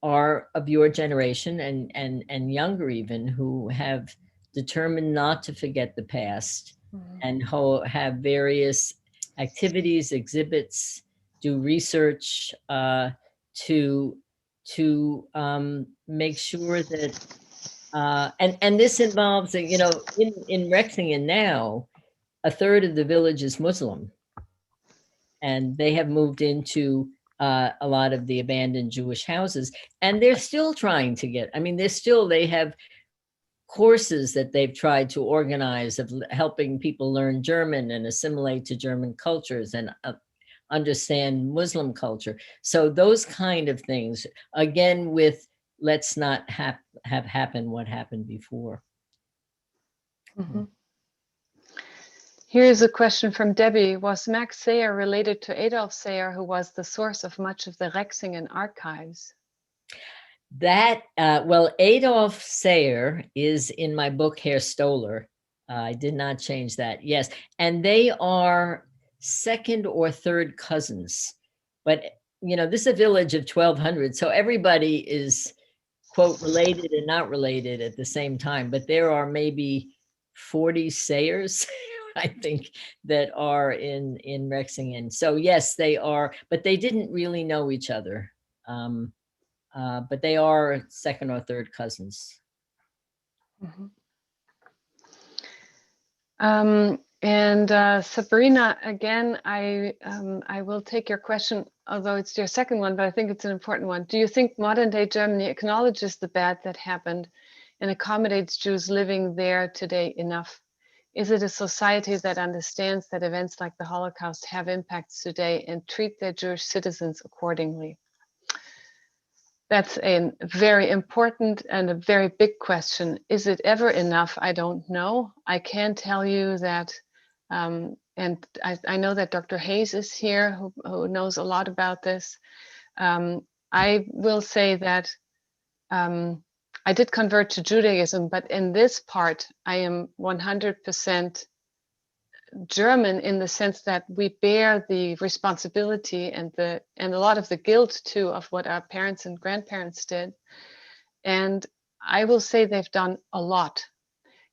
are of your generation and younger even, who have determined not to forget the past, and have various activities, exhibits, do research to make sure that and this involves, in Rexingen now, 1/3 of the village is Muslim, and they have moved into a lot of the abandoned Jewish houses, and they're still trying to get, they have courses that they've tried to organize of helping people learn German and assimilate to German cultures and understand Muslim culture. So those kind of things, again, with let's not have happen what happened before. Mhm. Here's a question from Debbie. Was Max Sayer related to Adolf Sayer, who was the source of much of the Rexingen archives? That, well, Adolf Sayer is in my book, Herr Stoller. I did not change that. Yes. And they are second or third cousins. But, you know, this is a village of 1,200. So everybody is, quote, related and not related at the same time. But there are maybe 40 Sayers, I think, that are in Rexingen. So yes, they are, but they didn't really know each other. But they are second or third cousins. Mhm. And Sabrina, again, I will take your question, although it's your second one, but I think it's an important one. Do you think modern day Germany acknowledges the bad that happened and accommodates Jews living there today enough? Is it a society that understands that events like the Holocaust have impacts today and treat their Jewish citizens accordingly? That's a very important and a very big question. Is it ever enough? I don't know. I can tell you that, and I know that Dr. Hayes is here, who knows a lot about this. I will say that I did convert to Judaism, but in this part, I am 100% German in the sense that we bear the responsibility and a lot of the guilt too of what our parents and grandparents did. And I will say they've done a lot.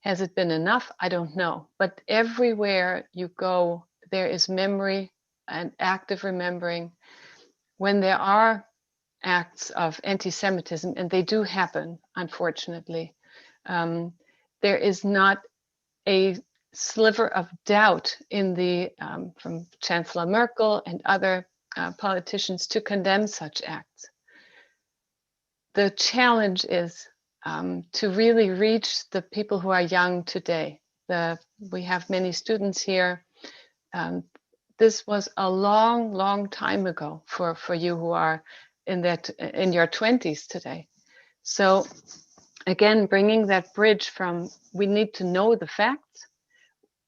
Has it been enough? I don't know. But everywhere you go, there is memory and active remembering. When there are acts of anti-Semitism, and they do happen, unfortunately, there is not a sliver of doubt in the from Chancellor Merkel and other politicians to condemn such acts. The challenge is to really reach the people who are young today. We have many students here. This was a long, long time ago for you who are in your 20s today. So again, bringing that bridge from we need to know the facts,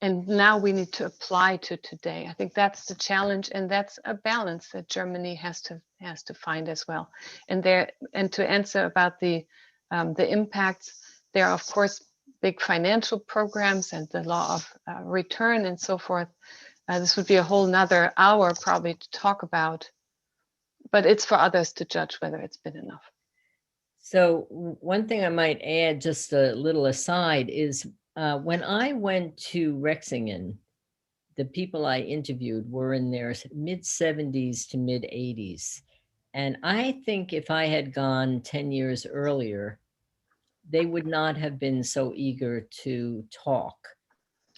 and now we need to apply to today. I think that's the challenge, and that's a balance that Germany has to find as well. And to answer about the impacts, there are of course big financial programs and the law of return and so forth. This would be a whole nother hour probably to talk about, but it's for others to judge whether it's been enough. So one thing I might add, just a little aside, is when I went to Rexingen, the people I interviewed were in their mid 70s to mid 80s. And I think if I had gone 10 years earlier, they would not have been so eager to talk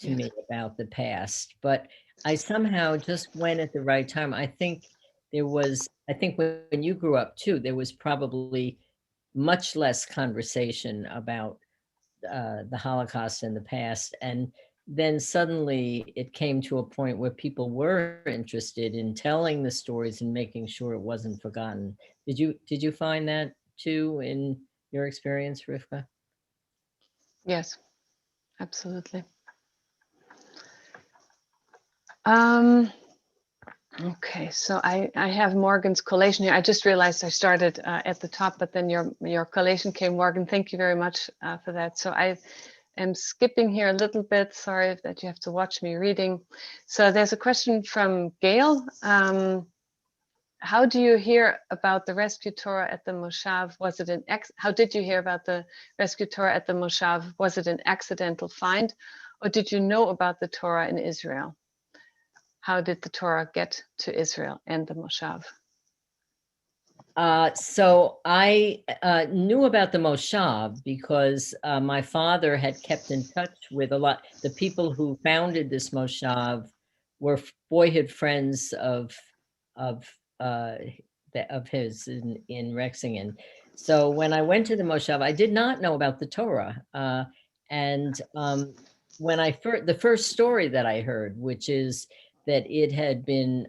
to me about the past. But I somehow just went at the right time. I think when you grew up too, there was probably much less conversation about the Holocaust in the past. And then suddenly it came to a point where people were interested in telling the stories and making sure it wasn't forgotten. Did you find that too in your experience, Rivka? Yes, absolutely. Okay, so I have Morgan's collation here. I just realized I started at the top, but then your collation came, Morgan. Thank you very much for that. So I am skipping here a little bit. Sorry that you have to watch me reading. So there's a question from Gail. How do you hear about the rescue Torah at the Moshav? How did you hear about the rescue Torah at the Moshav? Was it an accidental find, or did you know about the Torah in Israel? How did the Torah get to Israel and the Moshav? So I knew about the Moshav because my father had kept in touch with the people who founded this Moshav were boyhood friends of his in Rexingen. So when I went to the Moshav, I did not know about the Torah. And when the first story that I heard, which is that it had been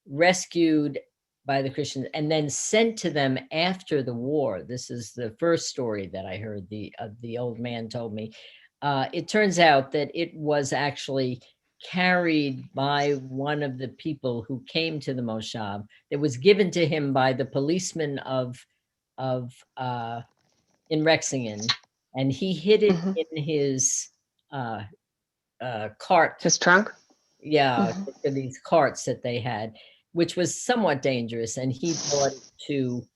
rescued by the Christians and then sent to them after the war. This is the first story that I heard. The old man told me. it turns out that it was actually carried by one of the people who came to the Moshav. It was given to him by the policeman of in Rexingen, and he hid it in his cart. His trunk? Yeah, these carts that they had, which was somewhat dangerous, and he brought it to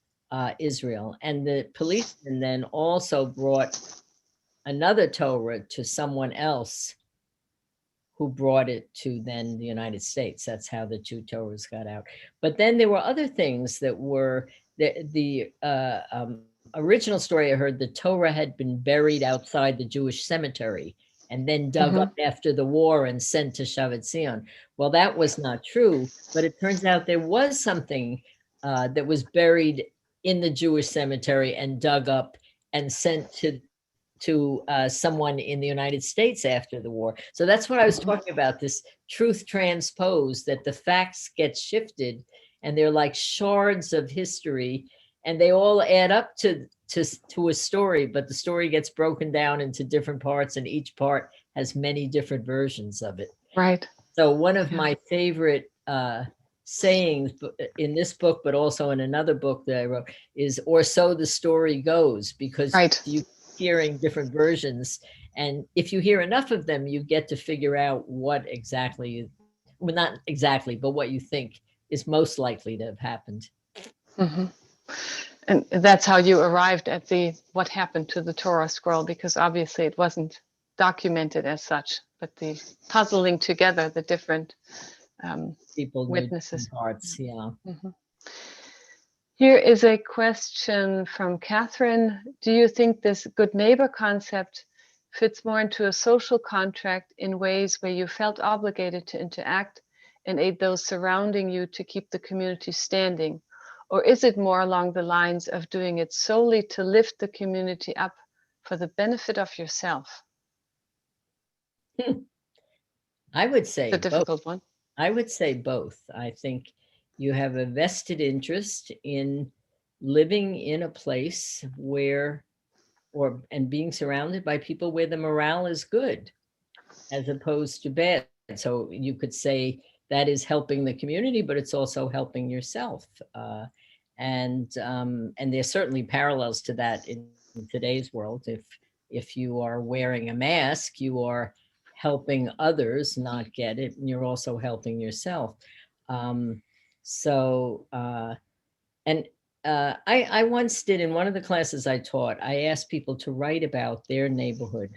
Israel. And the policeman then also brought another Torah to someone else who brought it to then the United States. That's how the two Torahs got out. But then there were other things that were the original story I heard, the Torah had been buried outside the Jewish cemetery and then dug up after the war and sent to Shavat Zion. Well, that was not true, but it turns out there was something that was buried in the Jewish cemetery and dug up and sent to someone in the United States after the war. So that's what I was talking about, this truth transposed, that the facts get shifted and they're like shards of history and they all add up to a story, but the story gets broken down into different parts and each part has many different versions of it. Right. So one of my favorite sayings in this book, but also in another book that I wrote, is, or so the story goes, because you hearing different versions. And if you hear enough of them, you get to figure out what exactly, well, not exactly, but what you think is most likely to have happened. And that's how you arrived at what happened to the Torah scroll, because obviously it wasn't documented as such, but the puzzling together the different people witnesses. Parts, yeah. Here is a question from Catherine. Do you think this good neighbor concept fits more into a social contract in ways where you felt obligated to interact and aid those surrounding you to keep the community standing? Or is it more along the lines of doing it solely to lift the community up for the benefit of yourself? I would say it's a difficult one. I would say both. I think you have a vested interest in living in a place where, and being surrounded by people where the morale is good, as opposed to bad. So you could say that is helping the community, but it's also helping yourself. And there's certainly parallels to that in today's world. If you are wearing a mask, you are helping others not get it, and you're also helping yourself. I once did, in one of the classes I taught, I asked people to write about their neighborhood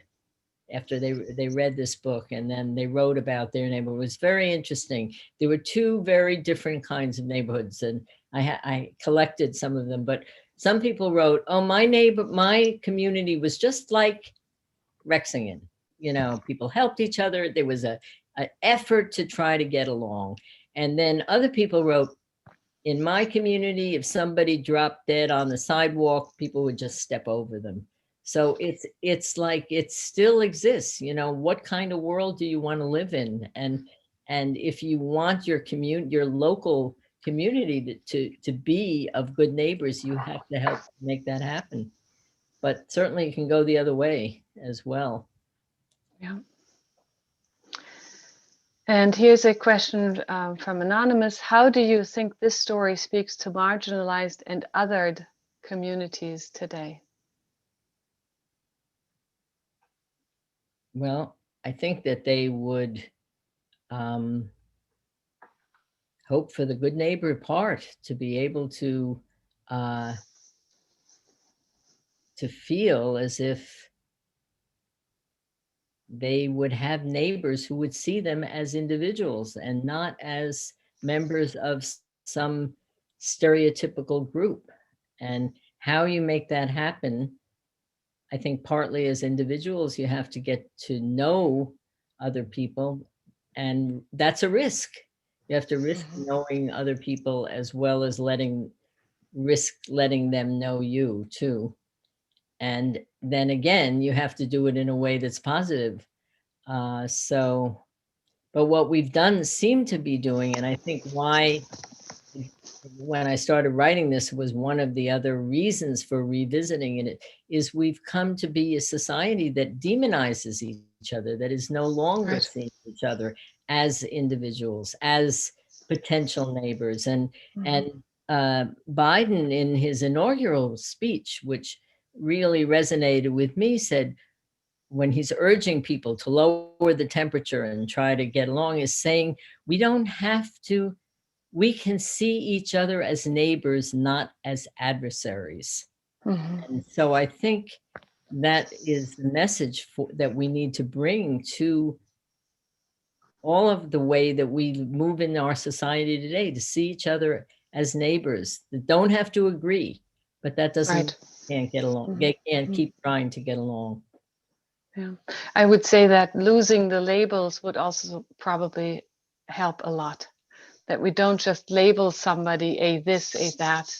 after they read this book, and then they wrote about their neighborhood. It was very interesting. There were two very different kinds of neighborhoods, and I collected some of them, but some people wrote, oh, my community was just like Rexingen. People helped each other. There was an effort to try to get along. And then other people wrote, in my community, if somebody dropped dead on the sidewalk, people would just step over them. So it's like it still exists. What kind of world do you want to live in? And if you want your local community to be of good neighbors, you have to help make that happen. But certainly it can go the other way as well. Yeah. And here's a question from Anonymous. How do you think this story speaks to marginalized and othered communities today? Well, I think that they would hope for the good neighbor part, to be able to feel as if they would have neighbors who would see them as individuals and not as members of some stereotypical group. And how you make that happen, I think partly as individuals, you have to get to know other people, and that's a risk. You have to risk knowing other people as well as letting them know you too. And then again, you have to do it in a way that's positive. But what we've done, seem to be doing, and I think why when I started writing this, was one of the other reasons for revisiting it, is we've come to be a society that demonizes each other, that is no longer seeing each other as individuals, as potential neighbors. And Biden, in his inaugural speech, which really resonated with me, said, when he's urging people to lower the temperature and try to get along, is saying, we don't have to, we can see each other as neighbors, not as adversaries. And so I think that is the message that we need to bring to all of the way that we move in our society today, to see each other as neighbors that don't have to agree, but that doesn't, can't get along. They can't keep trying to get along. Yeah, I would say that losing the labels would also probably help a lot. That we don't just label somebody a this, a that,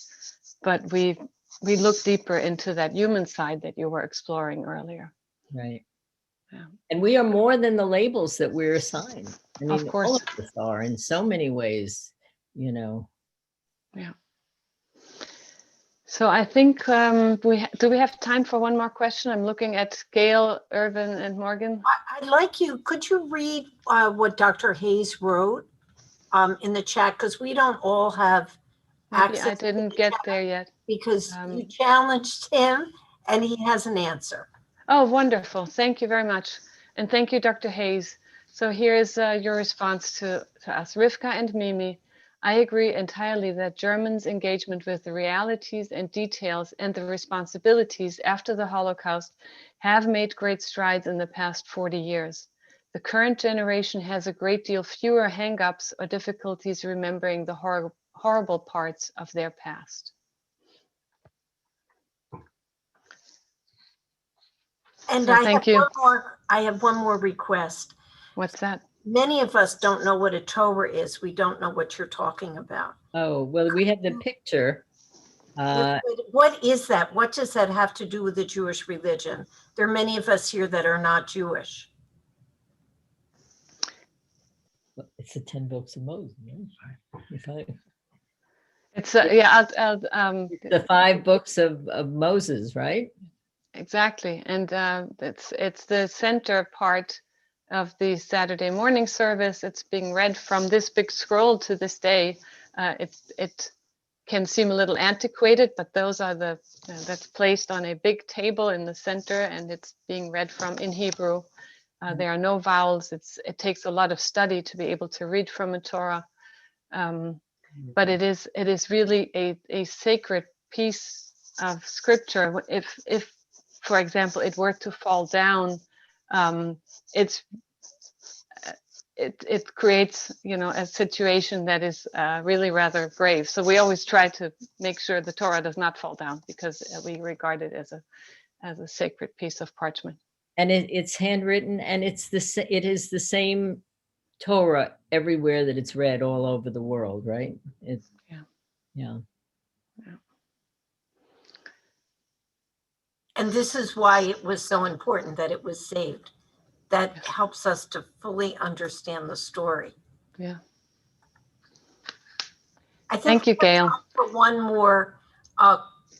but we look deeper into that human side that you were exploring earlier. Right. Yeah. And we are more than the labels that we're assigned. I mean, Of course. all of us are in so many ways, you know. Yeah. So I think do we have time for one more question? I'm looking at Gail, Irvin, and Morgan. I'd like you, could you read what Dr. Hayes wrote in the chat? Because we don't all have Maybe access. I didn't get there yet. Because you challenged him and he has an answer. Oh, wonderful. Thank you very much. And thank you, Dr. Hayes. So here's your response to us. Rivka and Mimi, I agree entirely that Germans' engagement with the realities and details and the responsibilities after the Holocaust have made great strides in the past 40 years. The current generation has a great deal fewer hang-ups or difficulties remembering the horrible parts of their past. And so thank you. I have one more request. What's that? Many of us don't know what a Torah is. We don't know what you're talking about. Oh, well, we have the picture. What is that? What does that have to do with the Jewish religion? There are many of us here that are not Jewish. It's the 10 books of Moses. Right? It's the 5 books of Moses, right? Exactly, and it's the center part of the Saturday morning service. It's being read from this big scroll to this day. It can seem a little antiquated, but those are that's placed on a big table in the center, and it's being read from in Hebrew. There are no vowels. It takes a lot of study to be able to read from a Torah, but it is really a sacred piece of scripture. If for example, it were to fall down, it creates, a situation that is really rather grave. So we always try to make sure the Torah does not fall down, because we regard it as a sacred piece of parchment. And it's handwritten, and it is the same Torah everywhere that it's read all over the world, right? Yeah. And this is why it was so important that it was saved. That helps us to fully understand the story. Yeah. I think Thank you, Gail. For one more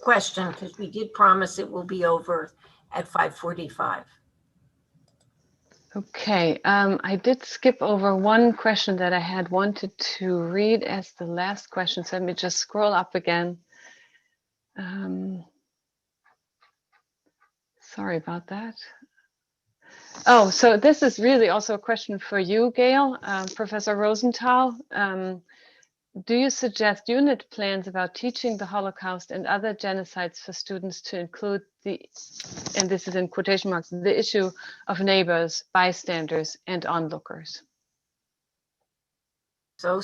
question, because we did promise it will be over at 5:45. Okay, I did skip over one question that I had wanted to read as the last question. So let me just scroll up again. Sorry about that. Oh, so this is really also a question for you, Gail. Professor Rosenthal, do you suggest unit plans about teaching the Holocaust and other genocides for students to include and this is in quotation marks, the issue of neighbors, bystanders, and onlookers? So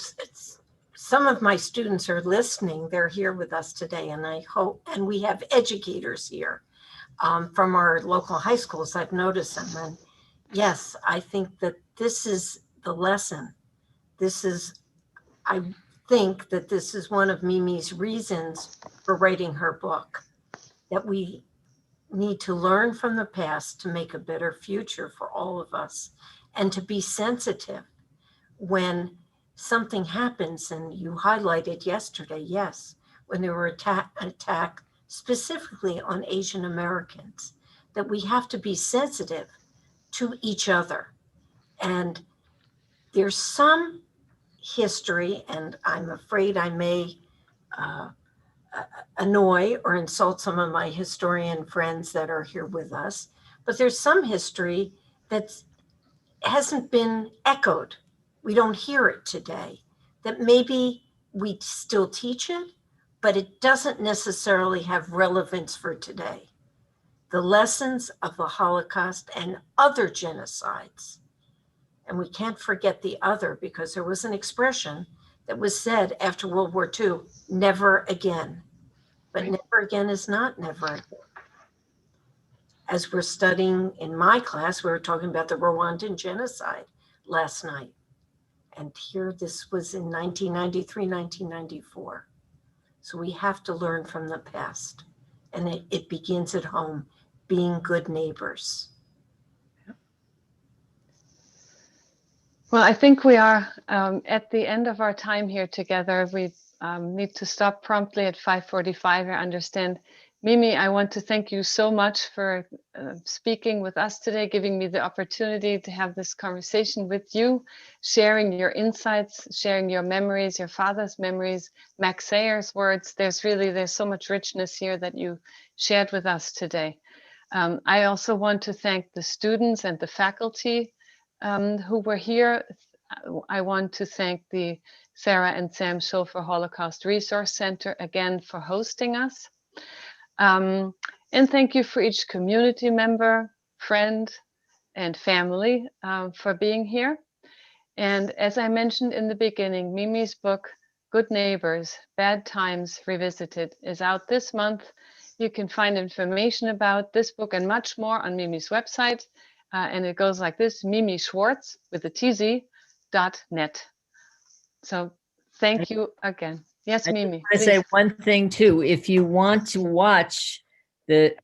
some of my students are listening. They're here with us today, and I hope, and we have educators here from our local high schools. I've noticed them, and yes, I think that this is the lesson. I think that this is one of Mimi's reasons for writing her book, that we need to learn from the past to make a better future for all of us, and to be sensitive when something happens, and you highlighted yesterday, yes, when there were attack specifically on Asian Americans, that we have to be sensitive to each other. And there's some history, and I'm afraid I may annoy or insult some of my historian friends that are here with us, but there's some history that hasn't been echoed. We don't hear it today, that maybe we still teach it, but it doesn't necessarily have relevance for today. The lessons of the Holocaust and other genocides. And we can't forget the other, because there was an expression that was said after World War II, never again. But Right. never again is not never again. As we're studying in my class, we were talking about the Rwandan genocide last night. And here, this was in 1993, 1994. So we have to learn from the past. And it begins at home, being good neighbors. Well, I think we are at the end of our time here together. We need to stop promptly at 5:45. I understand. Mimi, I want to thank you so much for speaking with us today, giving me the opportunity to have this conversation with you, sharing your insights, sharing your memories, your father's memories, Max Sayer's words. There's so much richness here that you shared with us today. I also want to thank the students and the faculty who were here. I want to thank the Sara and Sam Schoffer Holocaust Resource Center again for hosting us. And thank you for each community member, friend, and family for being here. And as I mentioned in the beginning, Mimi's book, Good Neighbors, Bad Times Revisited, is out this month. You can find information about this book and much more on Mimi's website. And it goes like this: Mimi Schwartz with a TZ.net. So thank you again. Yes, Mimi. I say one thing too. If you want to watch the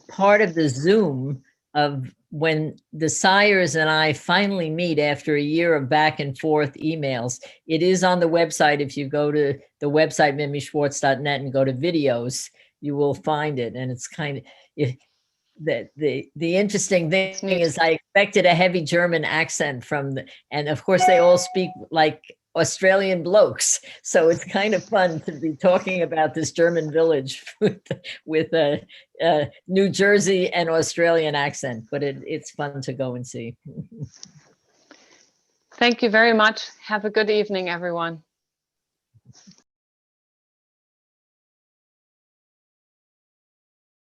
part of the Zoom of when the Sires and I finally meet after a year of back and forth emails, it is on the website. If you go to the website, mimischwartz.net, and go to videos, you will find it. And it's kind of, the interesting thing is I expected a heavy German accent and of course they all speak like Australian blokes. So it's kind of fun to be talking about this German village with a New Jersey and Australian accent, but it's fun to go and see. Thank you very much. Have a good evening, everyone.